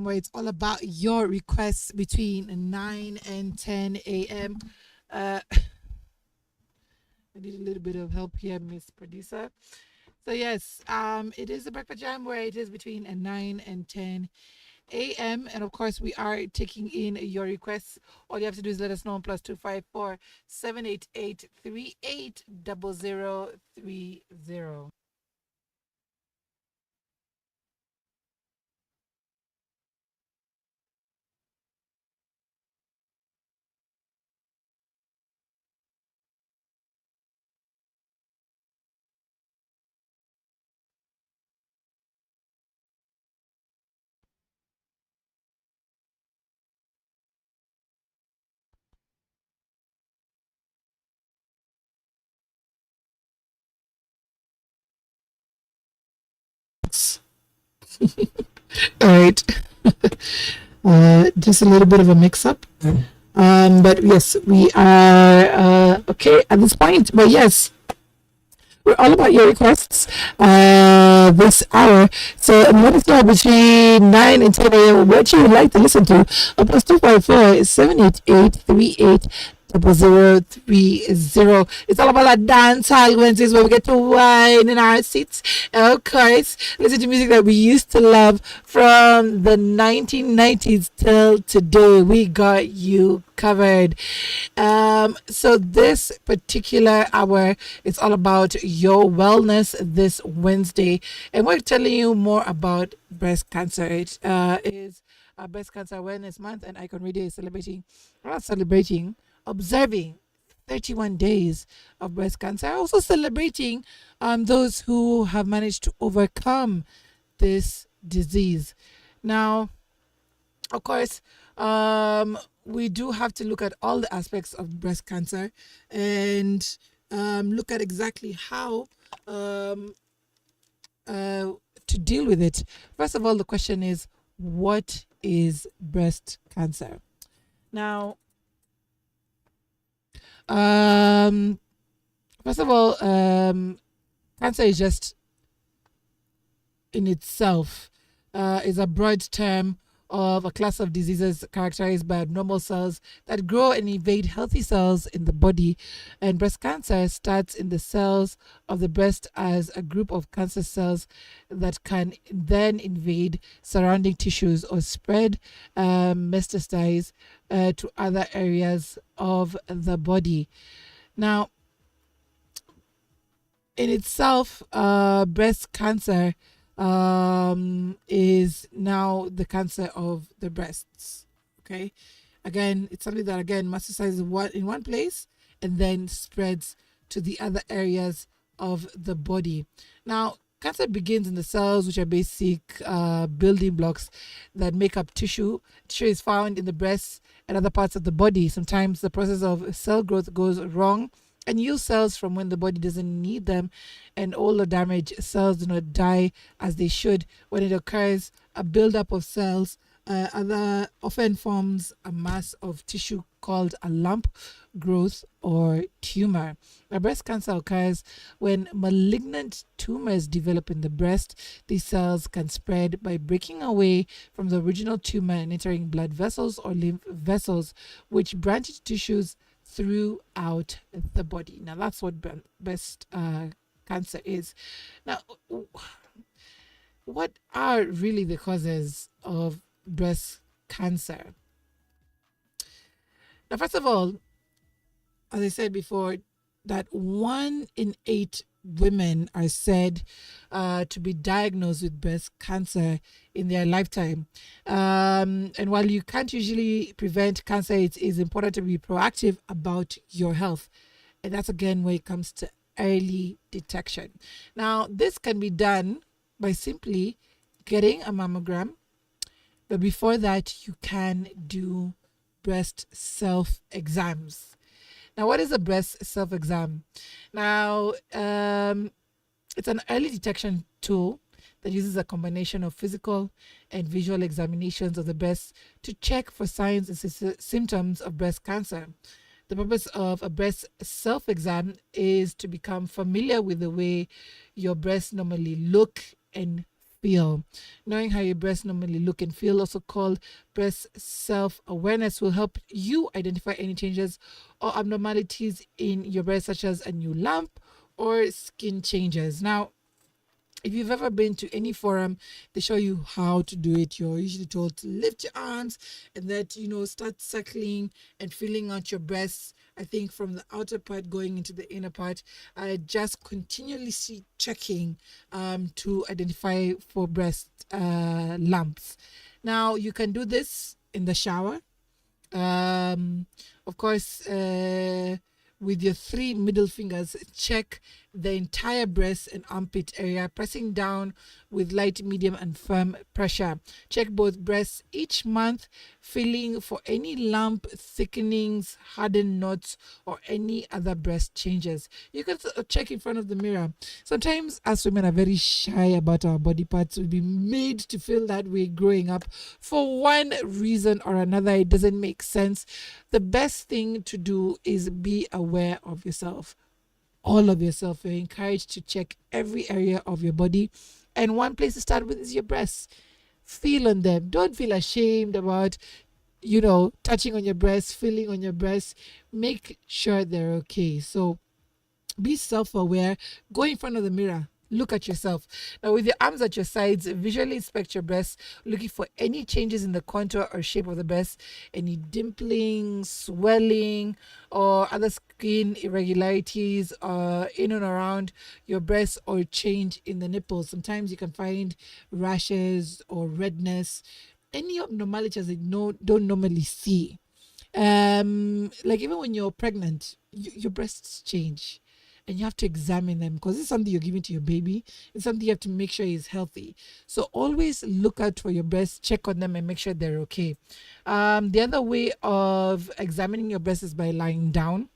Jam, where it's all about your requests between 9 and 10 a.m. I need a little bit of help here, Miss Producer. So yes, it is the Breakfast Jam where it is between 9 and 10 a.m. And of course, we are taking in your requests. All you have to do is let us know on +254 788 380030. All right. Just a little bit of a mix-up. But yes, we are okay at this point. But yes, we're all about your requests this hour. So let us know between 9 and 10 a.m. what you would like to listen to. +254 788 380030. It's all about that dance hall Wednesdays where we get to wine in our seats. Of course, listen to music that we used to love from the 1990s till today. We got you covered. So this particular hour is all about your wellness this Wednesday, and we're telling you more about breast cancer. It is Breast Cancer Awareness Month, and Icon Radio is observing 31 days of breast cancer. Also celebrating those who have managed to overcome this disease. Now, of course, we do have to look at all the aspects of breast cancer and look at exactly how to deal with it. First of all, the question is, what is breast cancer? Now, first of all, cancer is just in itself is a broad term of a class of diseases characterized by abnormal cells that grow and invade healthy cells in the body. And breast cancer starts in the cells of the breast as a group of cancer cells that can then invade surrounding tissues or spread, metastasize to other areas of the body. Now, in itself, breast cancer is now the cancer of the breasts. Okay, again, it's something that metastasizes in one place and then spreads to the other areas of the body. Now, cancer begins in the cells, which are basic building blocks that make up tissue. Tissue is found in the breasts and other parts of the body. Sometimes the process of cell growth goes wrong and use cells from when the body doesn't need them, and all the damaged cells do not die as they should. When it occurs, a buildup of cells often forms a mass of tissue called a lump, growth, or tumor. Now, breast cancer occurs when malignant tumors develop in the breast. These cells can spread by breaking away from the original tumor and entering blood vessels or lymph vessels, which branch into tissues throughout the body. Now, that's what breast cancer is. Now, what are really the causes of breast cancer? Now, first of all, as I said before, that 1 in 8 women are said to be diagnosed with breast cancer in their lifetime. And while you can't usually prevent cancer, it is important to be proactive about your health. And that's again where it comes to early detection. Now, this can be done by simply getting a mammogram. But before that, you can do breast self-exams. Now, what is a breast self-exam? Now, it's an early detection tool that uses a combination of physical and visual examinations of the breast to check for signs and symptoms of breast cancer. The purpose of a breast self-exam is to become familiar with the way your breasts normally look and feel. Knowing how your breasts normally look and feel, also called breast self-awareness, will help you identify any changes or abnormalities in your breast, such as a new lump or skin changes. Now, if you've ever been to any forum, they show you how to do it. You're usually told to lift your arms and that, start circling and feeling out your breasts. I think from the outer part going into the inner part, just continuously checking to identify for breast lumps. Now, you can do this in the shower. Of course, with your 3 middle fingers, check the entire breast and armpit area, pressing down with light, medium, and firm pressure. Check both breasts each month, feeling for any lump, thickenings, hardened knots, or any other breast changes. You can check in front of the mirror. Sometimes us women are very shy about our body parts. We'll be made to feel that way growing up. For one reason or another, it doesn't make sense. The best thing to do is be aware of yourself. All of yourself. You're encouraged to check every area of your body, and one place to start with is your breasts. Feel on them. Don't feel ashamed about touching on your breasts, feeling on your breasts. Make sure they're okay. So be self-aware. Go in front of the mirror. Look at yourself. Now, with your arms at your sides, visually inspect your breasts, looking for any changes in the contour or shape of the breast, any dimpling, swelling, or other skin irregularities in and around your breasts, or change in the nipples. Sometimes you can find rashes or redness, any abnormalities that you don't normally see. Like even when you're pregnant, your breasts change. And you have to examine them because it's something you're giving to your baby. It's something you have to make sure is healthy. So always look out for your breasts, check on them, and make sure they're okay. The other way of examining your breasts is by lying down.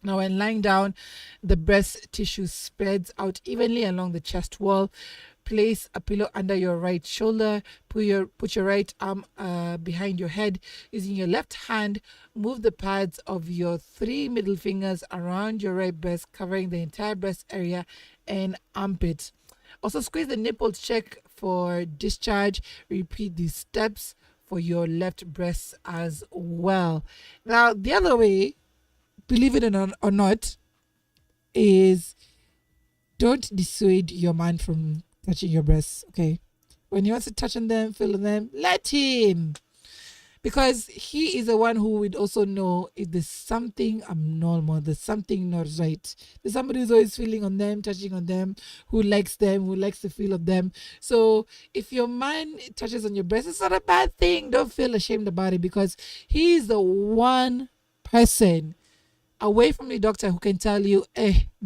Now, when lying down, the breast tissue spreads out evenly along the chest wall. Place a pillow under your right shoulder. Put your right arm behind your head. Using your left hand, move the pads of your 3 middle fingers around your right breast, covering the entire breast area and armpit. Also, squeeze the nipple to check for discharge. Repeat these steps for your left breast as well. Now, the other way, believe it or not, is don't dissuade your man from touching your breasts, okay? When he wants to touch on them, feel on them, let him. Because he is the one who would also know if there's something abnormal, there's something not right. There's somebody who's always feeling on them, touching on them, who likes the feel of them. So if your man touches on your breast, it's not a bad thing. Don't feel ashamed about it, because he's the one person away from the doctor who can tell you,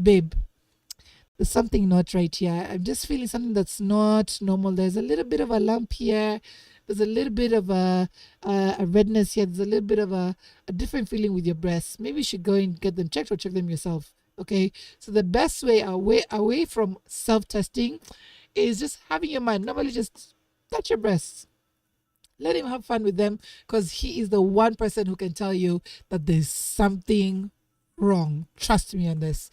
babe, there's something not right here. I'm just feeling something that's not normal. There's a little bit of a lump here. There's a little bit of a redness here. There's a little bit of a different feeling with your breasts. Maybe you should go and get them checked or check them yourself. Okay. So the best way away from self-testing is just having your man normally just touch your breasts. Let him have fun with them, because he is the one person who can tell you that there's something wrong. Trust me on this.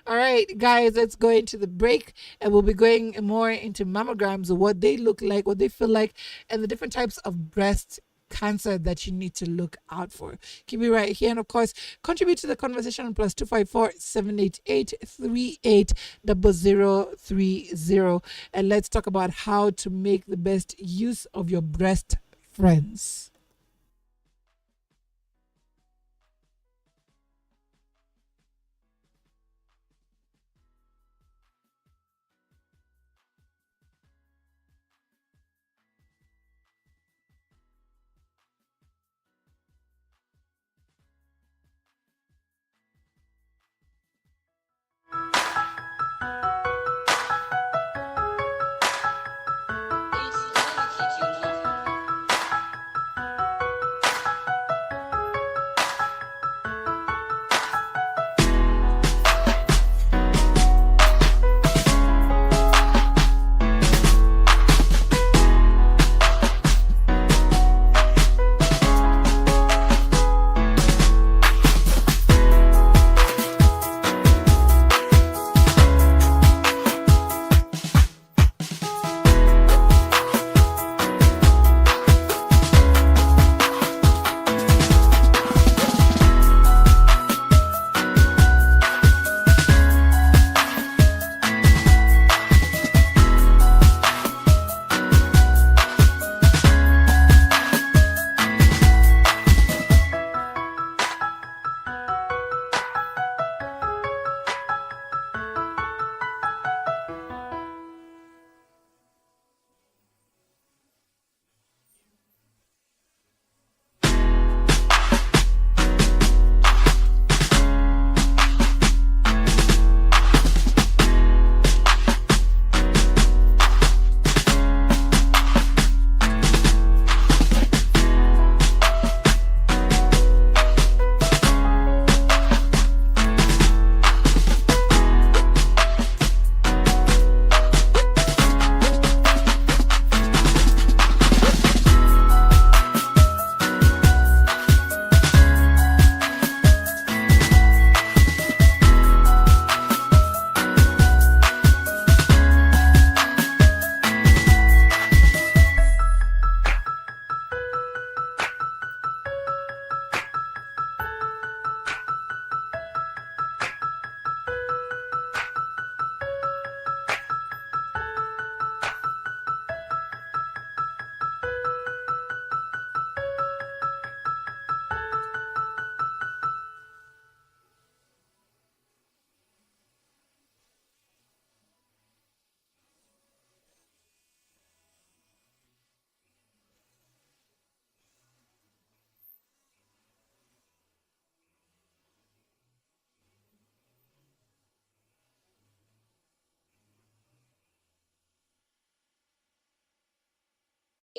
All right, guys, let's go into the break, and we'll be going more into mammograms, what they look like, what they feel like, and the different types of breast cancer that you need to look out for. Keep it right here, and of course, contribute to the conversation on +254 788 380030, and let's talk about how to make the best use of your breast friends. It's Lyric Kid, you know.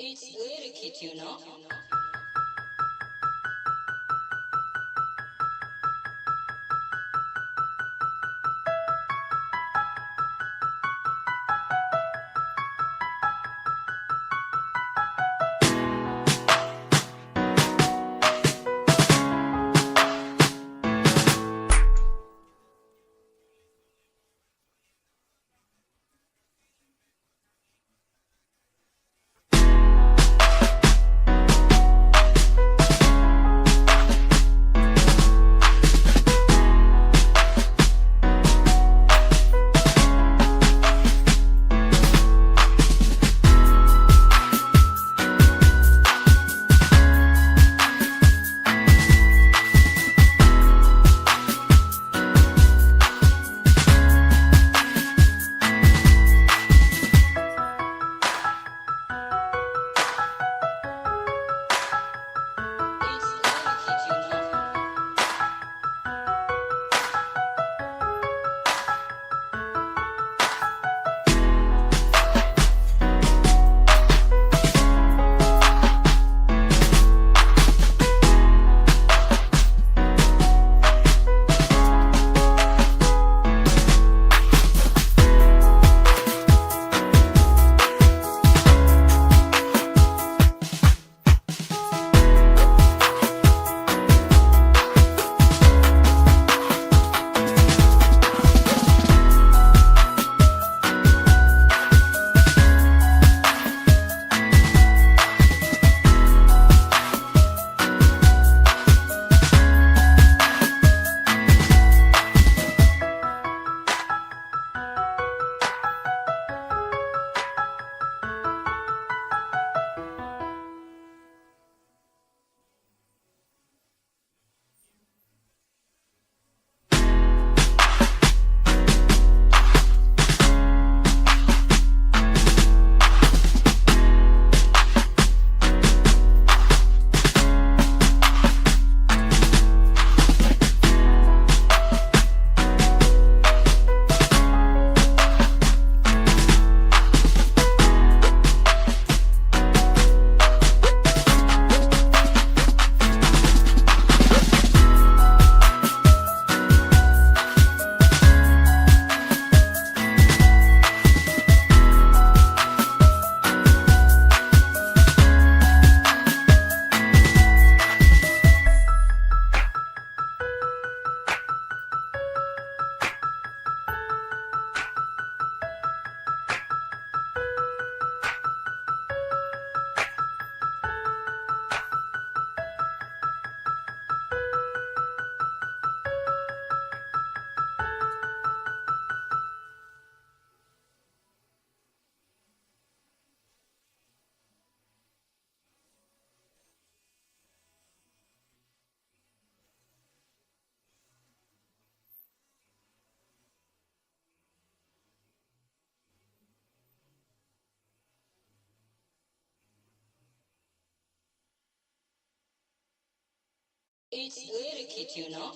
It's lyric, you know. It's lyric, you know.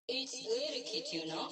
It's Lyricit, you know.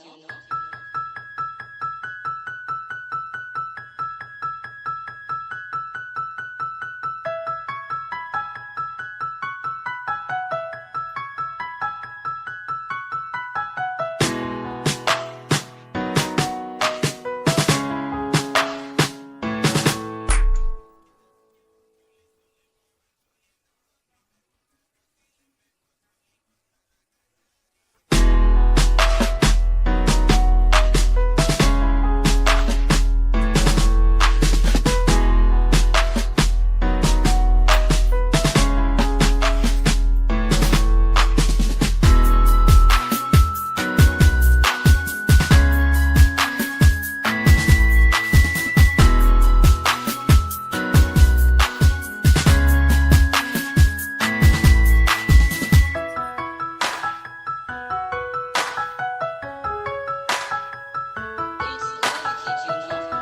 It's Lyricit, you know.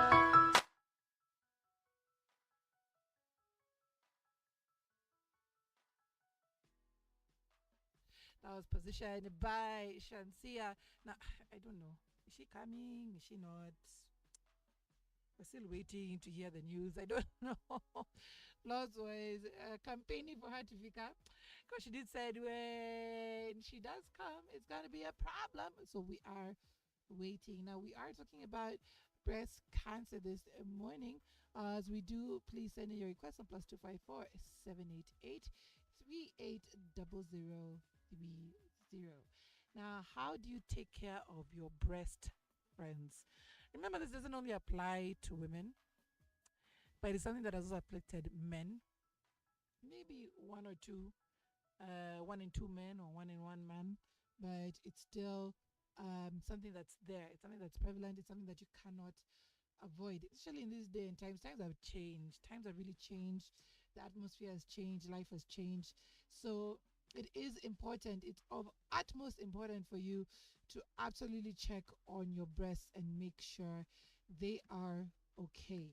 That was positioned by Shansia. Now, I don't know. Is she coming? Is she not? We're still waiting to hear the news. I don't know. Flozz was campaigning for her to pick up because she did said when she does come, it's going to be a problem. So we are waiting. Now, we are talking about breast cancer this morning. As we do, please send in your request on +254 788 380030. Now, how do you take care of your breast, friends? Remember, this doesn't only apply to women, but it's something that has also afflicted men. Maybe one in two men or one in one man, but it's still something that's there. It's something that's prevalent. It's something that you cannot avoid, especially in this day and times. Times have changed. Times have really changed. The atmosphere has changed. Life has changed. So it is important. It's of utmost important for you to absolutely check on your breasts and make sure they are okay.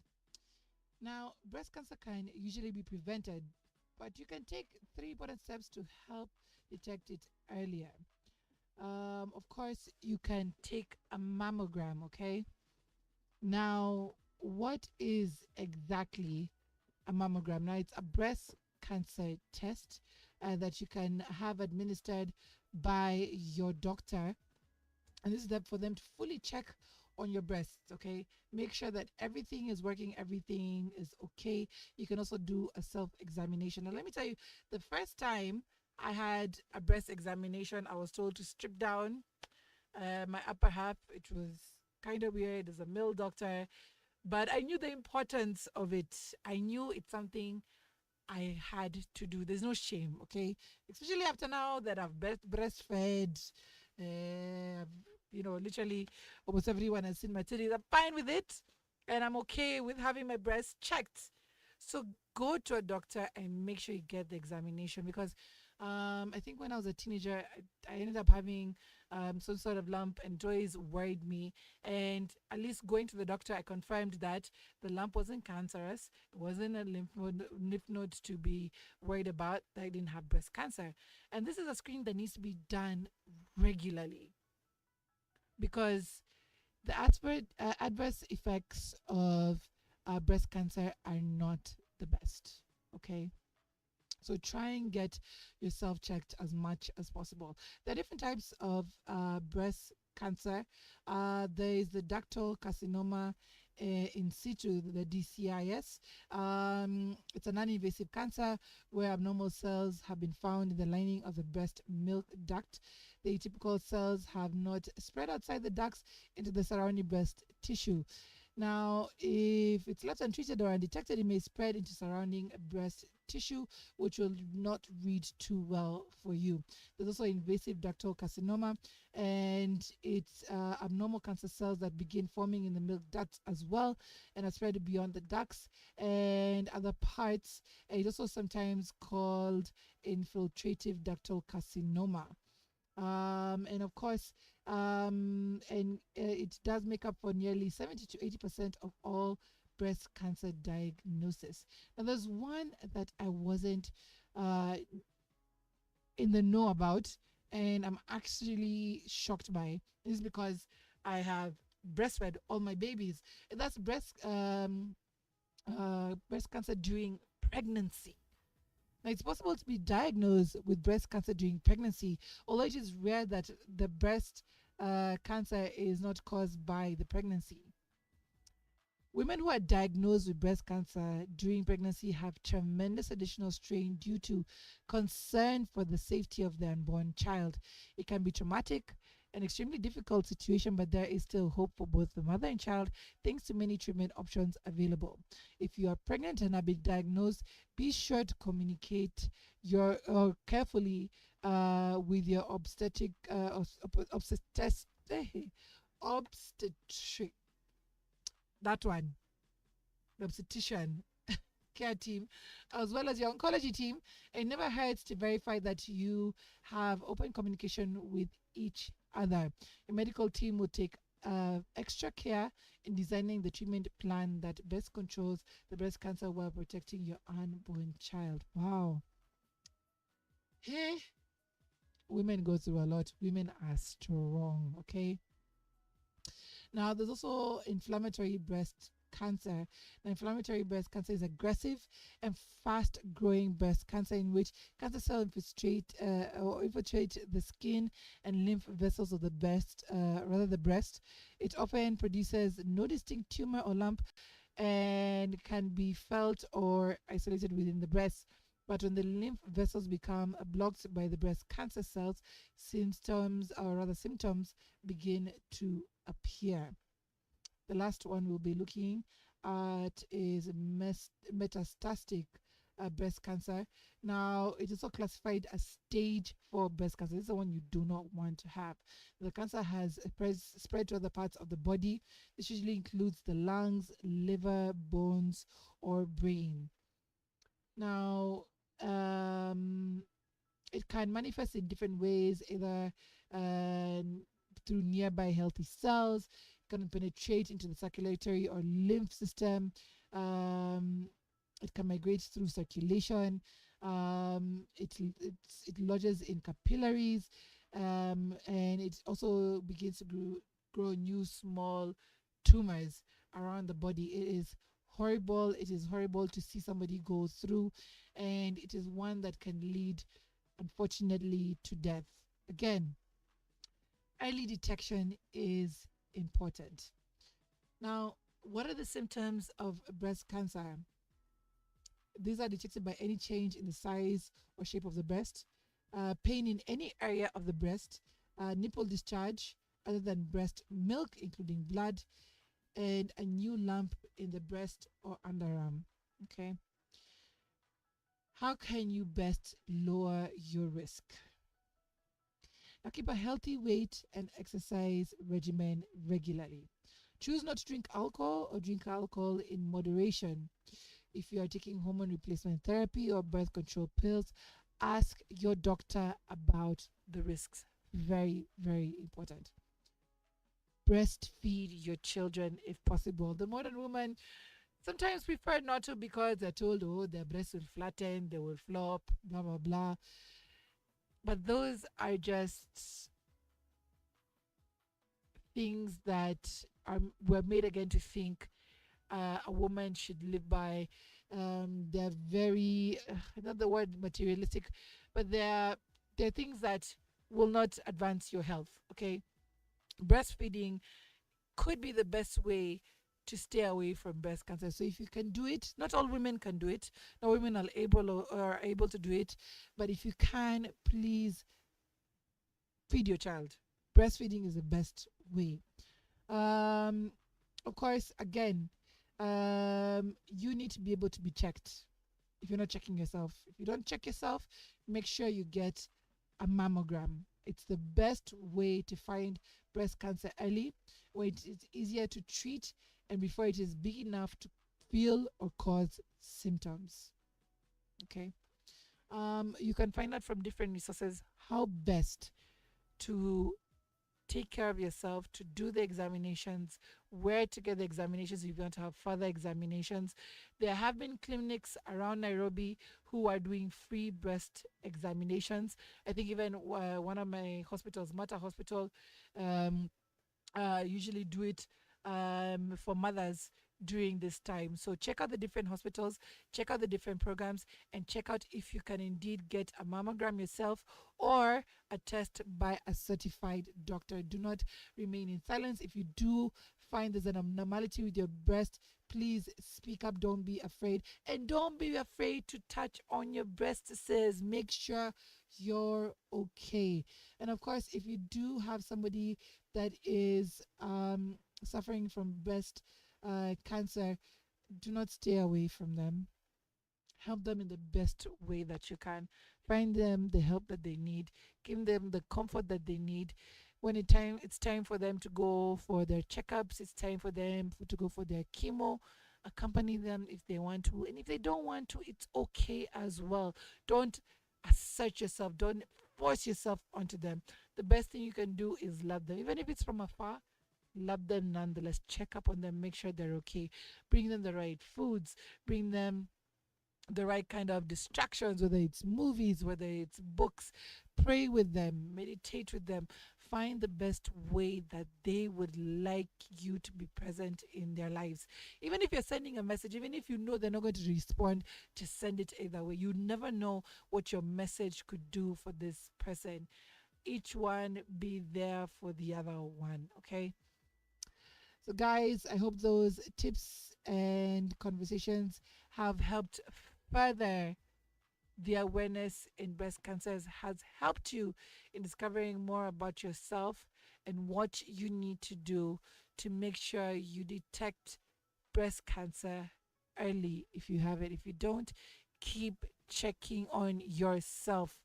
Now, breast cancer can usually be prevented, but you can take three important steps to help detect it earlier. Of course, you can take a mammogram, okay? Now, what is exactly a mammogram? Now, it's a breast cancer test that you can have administered by your doctor. And this is for them to fully check on your breasts, okay? Make sure that everything is working, everything is okay. You can also do a self examination. Now, let me tell you, the first time I had a breast examination, I was told to strip down my upper half. It was kind of weird as a male doctor, but I knew the importance of it. I knew it's something I had to do. There's no shame, okay? Especially after now that I've breastfed, uh, literally almost everyone has seen my titties. I'm fine with it, and I'm okay with having my breasts checked. So go to a doctor and make sure you get the examination because I think when I was a teenager, I ended up having some sort of lump, and Joyce worried me. And at least going to the doctor, I confirmed that the lump wasn't cancerous. It wasn't a lymph node to be worried about. That I didn't have breast cancer. And this is a screening that needs to be done regularly because the adverse effects of breast cancer are not the best. Okay. So try and get yourself checked as much as possible. There are different types of breast cancer. There is the ductal carcinoma in situ, the DCIS. It's a non-invasive cancer where abnormal cells have been found in the lining of the breast milk duct. The atypical cells have not spread outside the ducts into the surrounding breast tissue. Now, if it's left untreated or undetected, it may spread into surrounding breast tissue, which will not read too well for you. There's also invasive ductal carcinoma, and it's abnormal cancer cells that begin forming in the milk ducts as well and are spread beyond the ducts and other parts. It's also sometimes called infiltrative ductal carcinoma. And of course, it does make up for nearly 70 to 80% of all breast cancer diagnosis. Now, there's one that I wasn't in the know about, and I'm actually shocked by. Is because I have breastfed all my babies. And that's breast cancer during pregnancy. Now, it's possible to be diagnosed with breast cancer during pregnancy, although it is rare that the breast cancer is not caused by the pregnancy. Women who are diagnosed with breast cancer during pregnancy have tremendous additional strain due to concern for the safety of their unborn child. It can be traumatic, an extremely difficult situation, but there is still hope for both the mother and child thanks to many treatment options available. If you are pregnant and have been diagnosed, be sure to communicate your carefully with your obstetric, that one, the obstetrician care team, as well as your oncology team. It never hurts to verify that you have open communication with each other. Your medical team will take extra care in designing the treatment plan that best controls the breast cancer while protecting your unborn child. Wow. Hey, women go through a lot. Women are strong, okay? Now, there's also inflammatory breast cancer. Now, inflammatory breast cancer is aggressive and fast-growing breast cancer in which cancer cells infiltrate the skin and lymph vessels of the breast, rather the breast. It often produces no distinct tumor or lump and can be felt or isolated within the breast. But when the lymph vessels become blocked by the breast cancer cells, symptoms begin to appear. The last one we'll be looking at is metastatic breast cancer. Now, it is also classified as stage 4 breast cancer. This is the one you do not want to have. The cancer has spread to other parts of the body. This usually includes the lungs, liver, bones, or brain. Now, it can manifest in different ways, either through nearby healthy cells, can penetrate into the circulatory or lymph system. It can migrate through circulation. It lodges in capillaries, and it also begins to grow new small tumors around the body. It is horrible. It is horrible to see somebody go through, and it is one that can lead, unfortunately, to death. Again, early detection is important. Now, what are the symptoms of breast cancer? These are detected by any change in the size or shape of the breast, pain in any area of the breast, nipple discharge other than breast milk, including blood, and a new lump in the breast or underarm. Okay. How can you best lower your risk? Now, keep a healthy weight and exercise regimen regularly. Choose not to drink alcohol or drink alcohol in moderation. If you are taking hormone replacement therapy or birth control pills, ask your doctor about the risks. Very, very important. Breastfeed your children if possible. The modern woman sometimes prefer not to because they're told, oh, their breasts will flatten, they will flop, blah, blah, blah. But those are just things that were made again to think a woman should live by. They're very, not the word materialistic, but they're things that will not advance your health. Okay, breastfeeding could be the best way to stay away from breast cancer. So if you can do it, not all women can do it. Not women are able to do it, but if you can, please feed your child. Breastfeeding is the best way. Of course, again, you need to be able to be checked. If you're not checking yourself, if you don't check yourself, make sure you get a mammogram. It's the best way to find breast cancer early, where it's easier to treat and before it is big enough to feel or cause symptoms. Okay. You can find out from different resources how best to take care of yourself, to do the examinations where to get the examinations if you want to have further examinations. There have been clinics around Nairobi who are doing free breast examinations. I think even one of my hospitals, Mata Hospital, um, usually do it for mothers during this time. So check out the different hospitals, check out the different programs, and check out if you can indeed get a mammogram yourself or a test by a certified doctor. Do not remain in silence. If you do find there's an abnormality with your breast, please speak up. Don't be afraid. And don't be afraid to touch on your breast, says. Make sure you're okay. And of course, if you do have somebody that is suffering from breast cancer, do not stay away from them. Help them in the best way that you can. Find them the help that they need. Give them the comfort that they need. When it's time for them to go for their checkups, it's time for them to go for their chemo. Accompany them if they want to, and if they don't want to, it's okay as well. Don't assert yourself. Don't force yourself onto them. The best thing you can do is love them, even if it's from afar. Love them nonetheless. Check up on them. Make sure they're okay. Bring them the right foods. Bring them the right kind of distractions, whether it's movies, whether it's books. Pray with them, meditate with them, find the best way that they would like you to be present in their lives. Even if you're sending a message, even if you know they're not going to respond, just send it either way. You never know what your message could do for this person. Each one be there for the other one, okay? So, guys, I hope those tips and conversations have helped further the awareness in breast cancers, has helped you in discovering more about yourself and what you need to do to make sure you detect breast cancer early if you have it. If you don't, keep checking on yourself.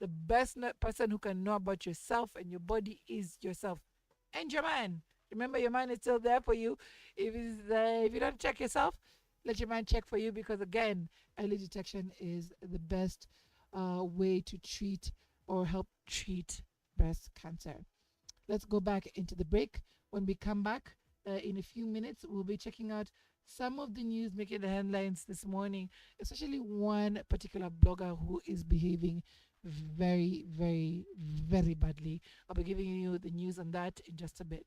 The best person who can know about yourself and your body is yourself and your man. Remember, your man is still there for you. If you don't check yourself, let your man check for you, because again, early detection is the best way to treat or help treat breast cancer. Let's go back into the break. When we come back in a few minutes, we'll be checking out some of the news making the headlines this morning, especially one particular blogger who is behaving very, very, very badly. I'll be giving you the news on that in just a bit.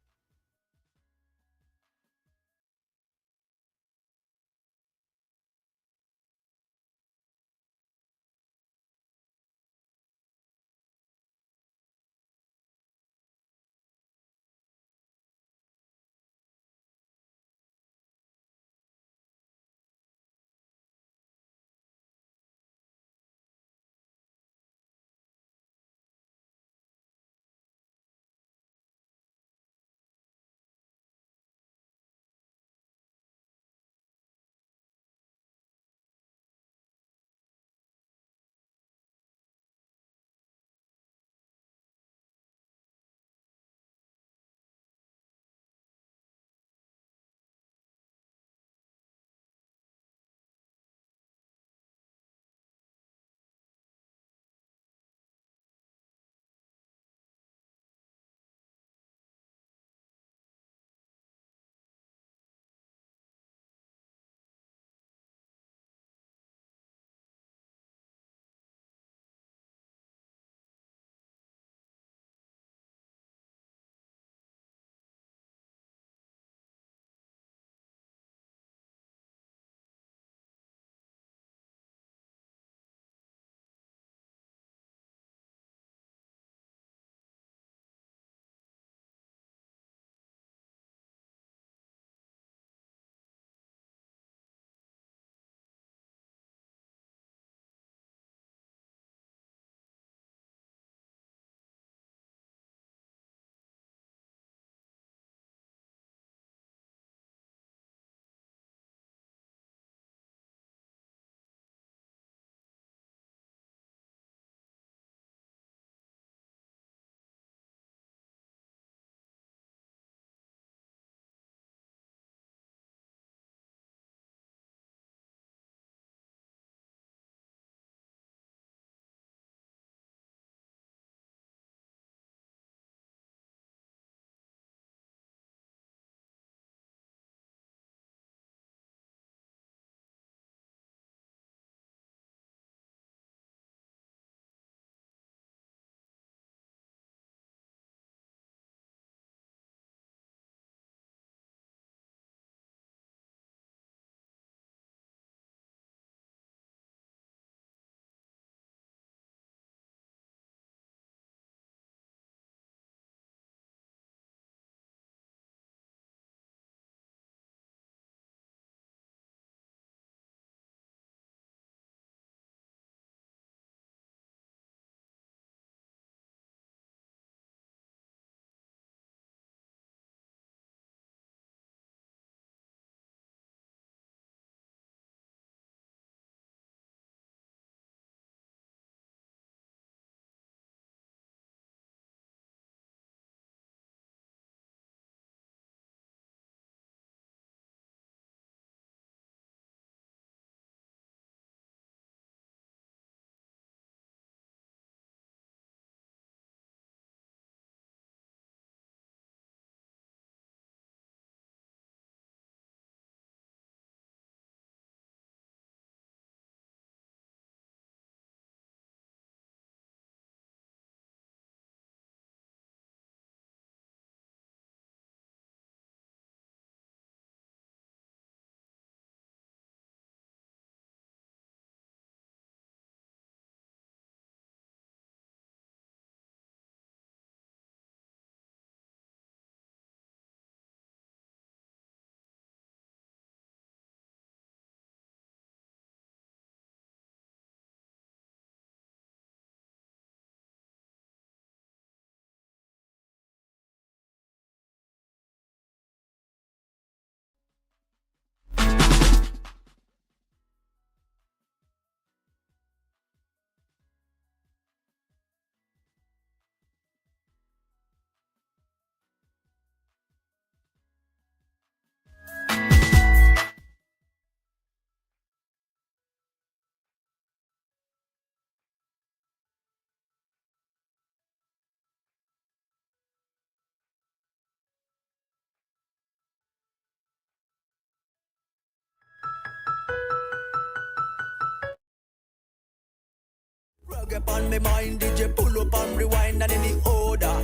Reggae on me mind, DJ pull up and rewind and in the order.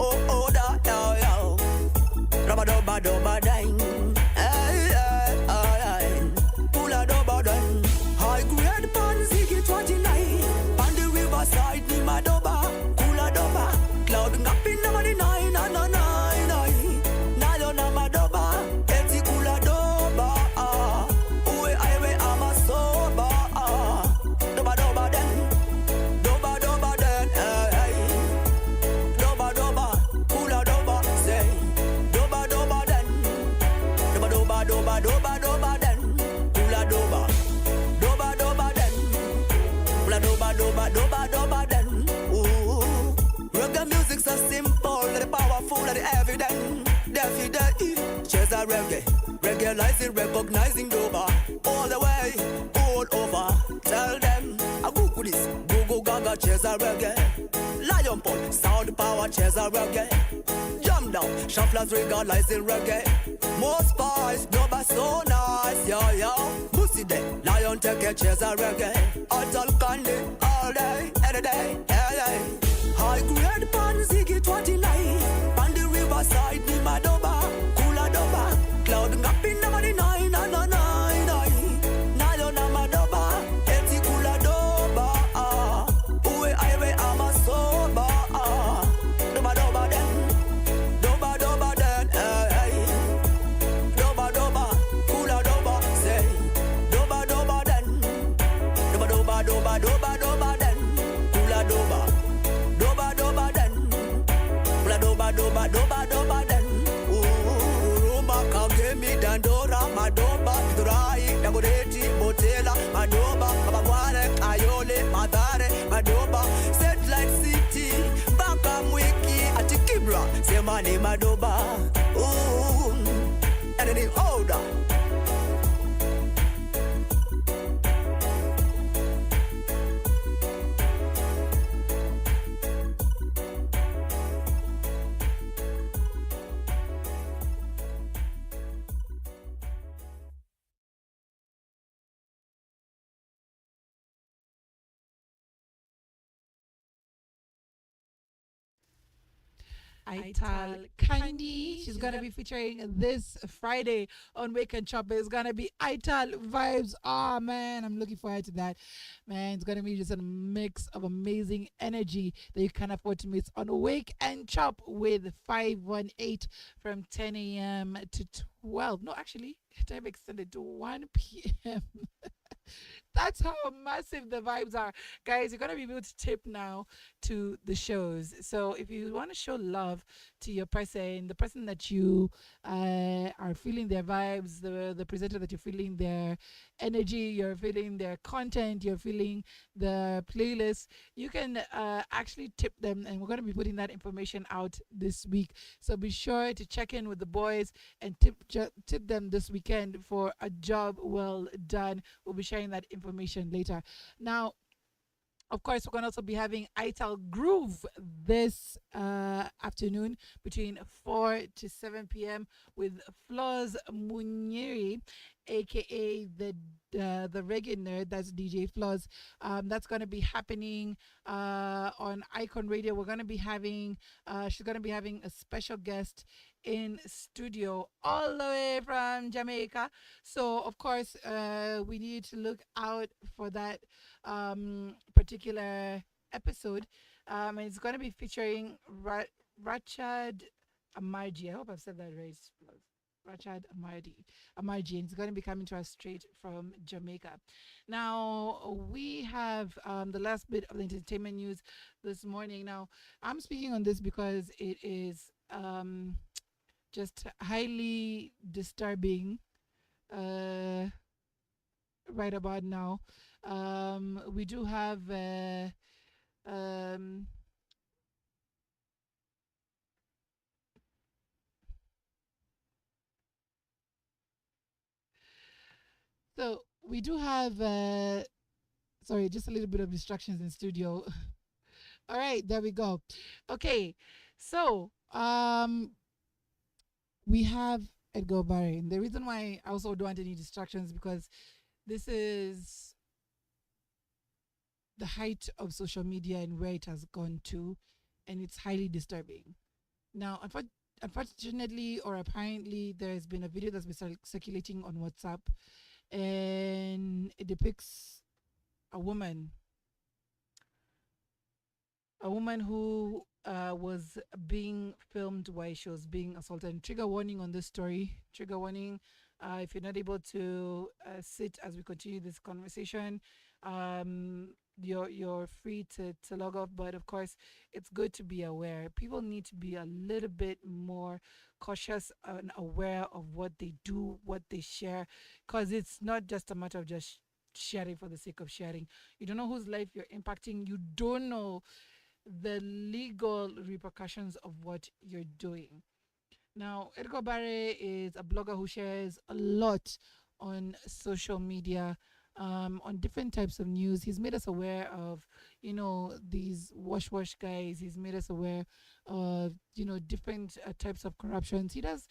Oh, order, yo, yo. Rubba dubba dubba dang. Hey, hey, hey, hey. Pull a dubba dang. High grade pan ziggy 29. On the riverside, ni ma dubba. Cool a dubba. Cloud up in number 9, na na na na. Nayo na ma dubba. Eti cool a dubba. Uwe highway ama soba. Dubba dubba dang. Dubba dubba dang. Hey, hey. Dubba dubba. Cool a dubba. Say. Doba doba den, doba doba doba doba doba den, kula doba, doba doba den, kula doba doba doba doba den. Ooh, reggae music so simple, the powerful, the evident, definite. Chase a reggae, regularizing, recognizing doba, all the way, all over. Tell them, I go this, go gaga, chase a reggae, lion pole, sound power, chase a reggae. Jam down, shufflers regularizing reggae. More spice, no but so nice, yo yo. Pussy day, lion take a chase a reggae. All candy, all day, any day, hey hey. High grade pan ziggy 29. On the riverside, ni ma doba, kula doba. Cloud up in number 9, na na na na. Nayo na ma doba, eti kula doba. Uwe highway ama soba. Doba doba den. Doba doba den, hey, hey. Doba doba, kula doba, say. Doba doba den. Doba doba doba doba doba den. Kula doba. Doba doba den. Kula doba doba doba doba den. Rumba kagemi dandora madoba durai dagoreti botela madoba kabagware ayole madare madoba satellite city baka mwiki atikibra semani madoba and then the order. Ital Candy. She's gonna be featuring this Friday on Wake and Chop. It's gonna be Ital vibes. Oh man, I'm looking forward to that. Man, it's gonna be just a mix of amazing energy that you can't afford to miss on Wake and Chop with 518 from 10 a.m. to 12. No, actually, time extended to 1 p.m. That's how massive the vibes are. Guys, you're going to be able to tip now to the shows. So if you want to show love to your person, the person that you are feeling their vibes, the presenter that you're feeling their energy, you're feeling their content, you're feeling the playlist, you can actually tip them. And we're going to be putting that information out this week. So be sure to check in with the boys and tip them this weekend for a job well done. We'll be sharing that information later. Now, of course, we're going to also be having Ital Groove this afternoon between 4 to 7 p.m. with Flozz Munyiri, aka the reggae nerd. That's DJ Flozz. That's going to be happening on Icon Radio. We're going to be having she's going to be having a special guest in studio all the way from Jamaica. So of course we need to look out for that particular episode, and it's going to be featuring Rachad Amarji. I hope I've said that right. Rachad Amarji, and it's going to be coming to us straight from Jamaica. Now we have the last bit of the entertainment news this morning. Now I'm speaking on this because it is just highly disturbing right about now. We do have so we do have sorry, just a little bit of distractions in studio. All right, there we go. Okay, so we have Edgar Barry. And the reason why I also don't want any distractions because this is the height of social media and where it has gone to, and it's highly disturbing. Now, unfortunately or apparently, there has been a video that's been circulating on WhatsApp, and it depicts a woman, who was being filmed while she was being assaulted. And trigger warning on this story. Trigger warning. If you're not able to sit as we continue this conversation, you're free to log off. But of course, it's good to be aware. People need to be a little bit more cautious and aware of what they do, what they share, because it's not just a matter of just sharing for the sake of sharing. You don't know whose life you're impacting. You don't know the legal repercussions of what you're doing. Now, Edgar Barre is a blogger who shares a lot on social media, on different types of news. He's made us aware of, these wash guys. He's made us aware of, different types of corruptions. He does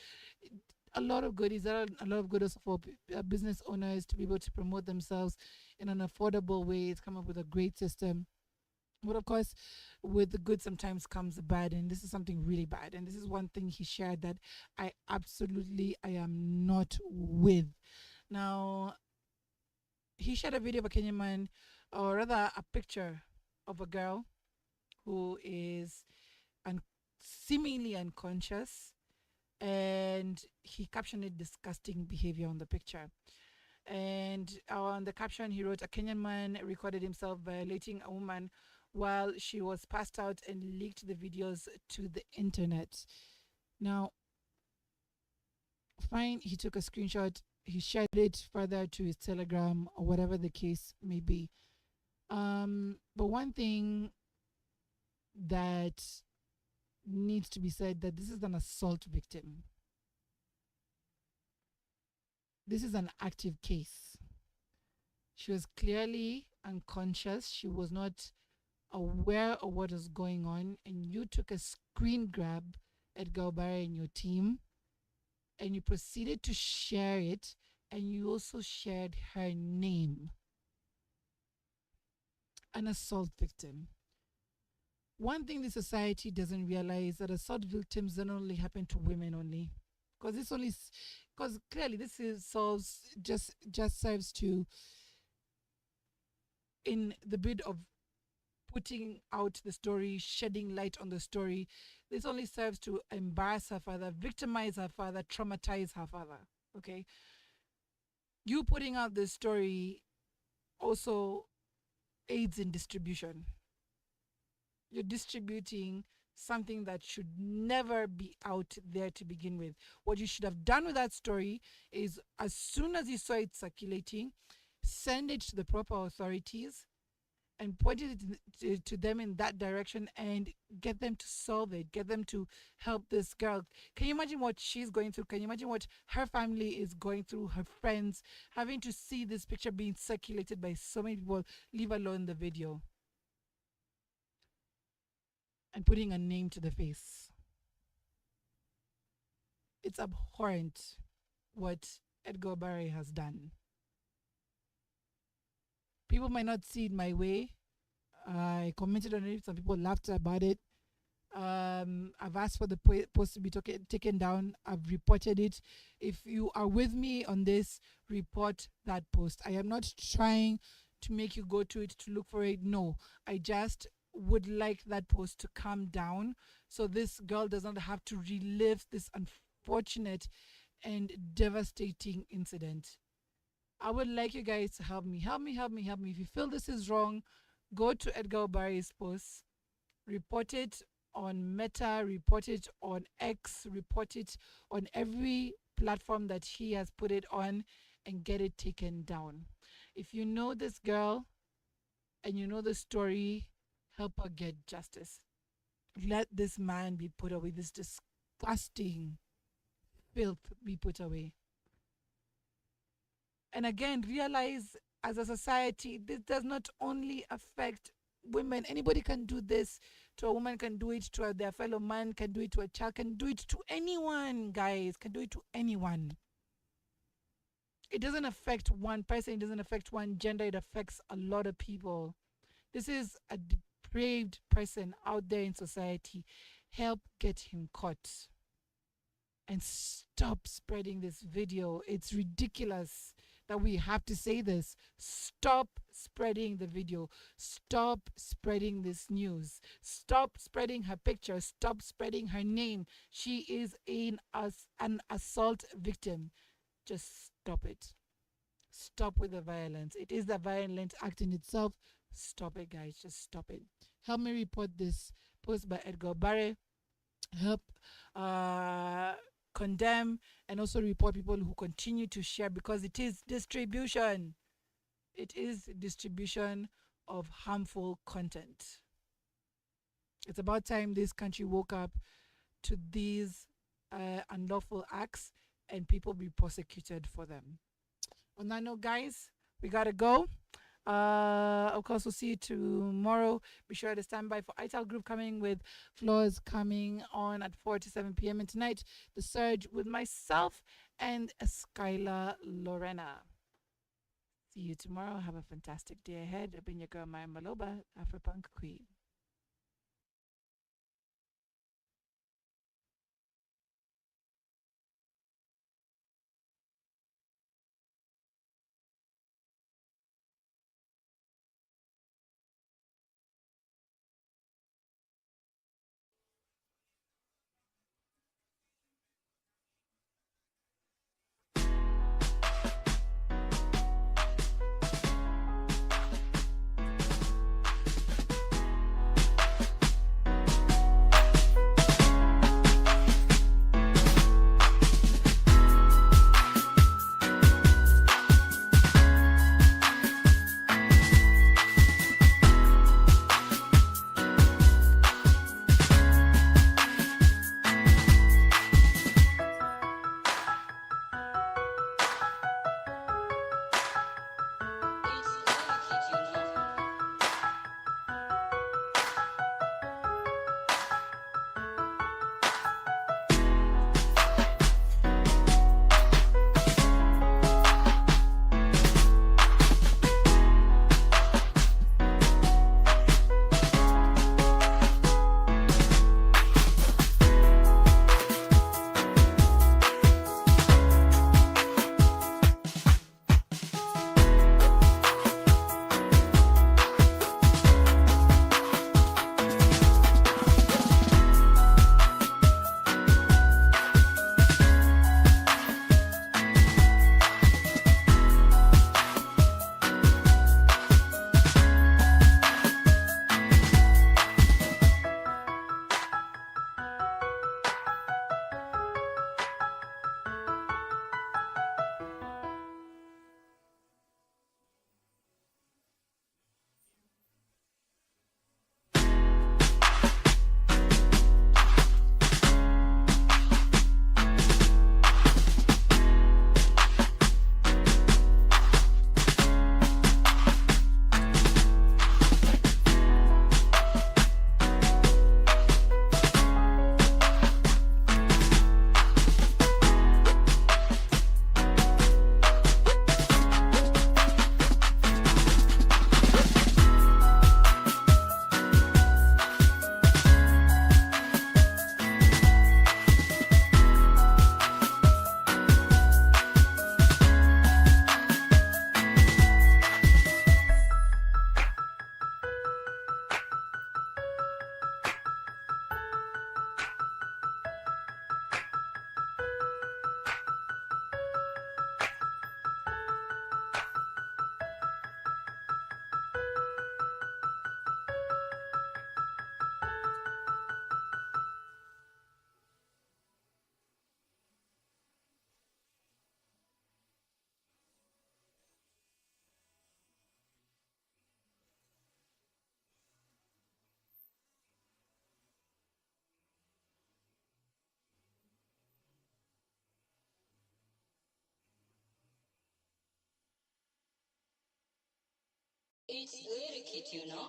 a lot of good. He's done a lot of good also for business owners to be able to promote themselves in an affordable way. It's come up with a great system. But of course, with the good sometimes comes the bad, and this is something really bad. And this is one thing he shared that I am not with. Now, he shared a video of a Kenyan man, or rather a picture of a girl who is seemingly unconscious, and he captioned it "disgusting behavior" on the picture. And on the caption, he wrote, "A Kenyan man recorded himself violating a woman while she was passed out and leaked the videos to the internet." Now, fine, he took a screenshot, he shared it further to his Telegram or whatever the case may be. But one thing that needs to be said, that this is an assault victim. This is an active case. She was clearly unconscious. She was not aware of what is going on, and you took a screen grab at Galbara and your team, and you proceeded to share it, and you also shared her name. An assault victim. One thing the society doesn't realize, that assault victims don't only happen to women only, because clearly this just serves to, in the bid of putting out the story, shedding light on the story, this only serves to embarrass her father, victimize her father, traumatize her father. Okay, you putting out this story also aids in distribution. You're distributing something that should never be out there to begin with. What you should have done with that story is, as soon as you saw it circulating, send it to the proper authorities and point it to them in that direction, and get them to solve it, get them to help this girl. Can you imagine what she's going through? Can you imagine what her family is going through, her friends, having to see this picture being circulated by so many people, leave alone the video, and putting a name to the face? It's abhorrent what Edgar Barry has done. People might not see it my way. I commented on it. Some people laughed about it. I've asked for the post to be taken down. I've reported it. If you are with me on this, report that post. I am not trying to make you go to it to look for it. No, I just would like that post to come down, so this girl does not have to relive this unfortunate and devastating incident. I would like you guys to help me. Help me. If you feel this is wrong, go to Edgar Barry's post, report it on Meta, report it on X, report it on every platform that he has put it on, and get it taken down. If you know this girl and you know the story, help her get justice. Let this man be put away. This disgusting filth be put away. And again, realize, as a society, this does not only affect women. Anybody can do this to a woman, can do it to their fellow man, can do it to a child, can do it to anyone, guys, can do it to anyone. It doesn't affect one person, it doesn't affect one gender, it affects a lot of people. This is a depraved person out there in society. Help get him caught. And stop spreading this video. It's ridiculous that we have to say this. Stop spreading the video. Stop spreading this news. Stop spreading her picture. Stop spreading her name. She is an assault victim. Just stop it. Stop with the violence. It is a violent act in itself. Stop it, guys. Just stop it. Help me report this post by Edgar Barre. Help condemn and also report people who continue to share, because it is distribution. It is distribution of harmful content. It's about time this country woke up to these unlawful acts and people be prosecuted for them. On that note, guys, we gotta go. Of course, we'll see you tomorrow. Be sure to stand by for ITAL Group coming with Flozz coming on at 4 to 7 p.m. And tonight, The Surge with myself and Skylar Lorena. See you tomorrow. Have a fantastic day ahead. I've been your girl, Myra Maloba, Afropunk Queen. It's very cute, you know.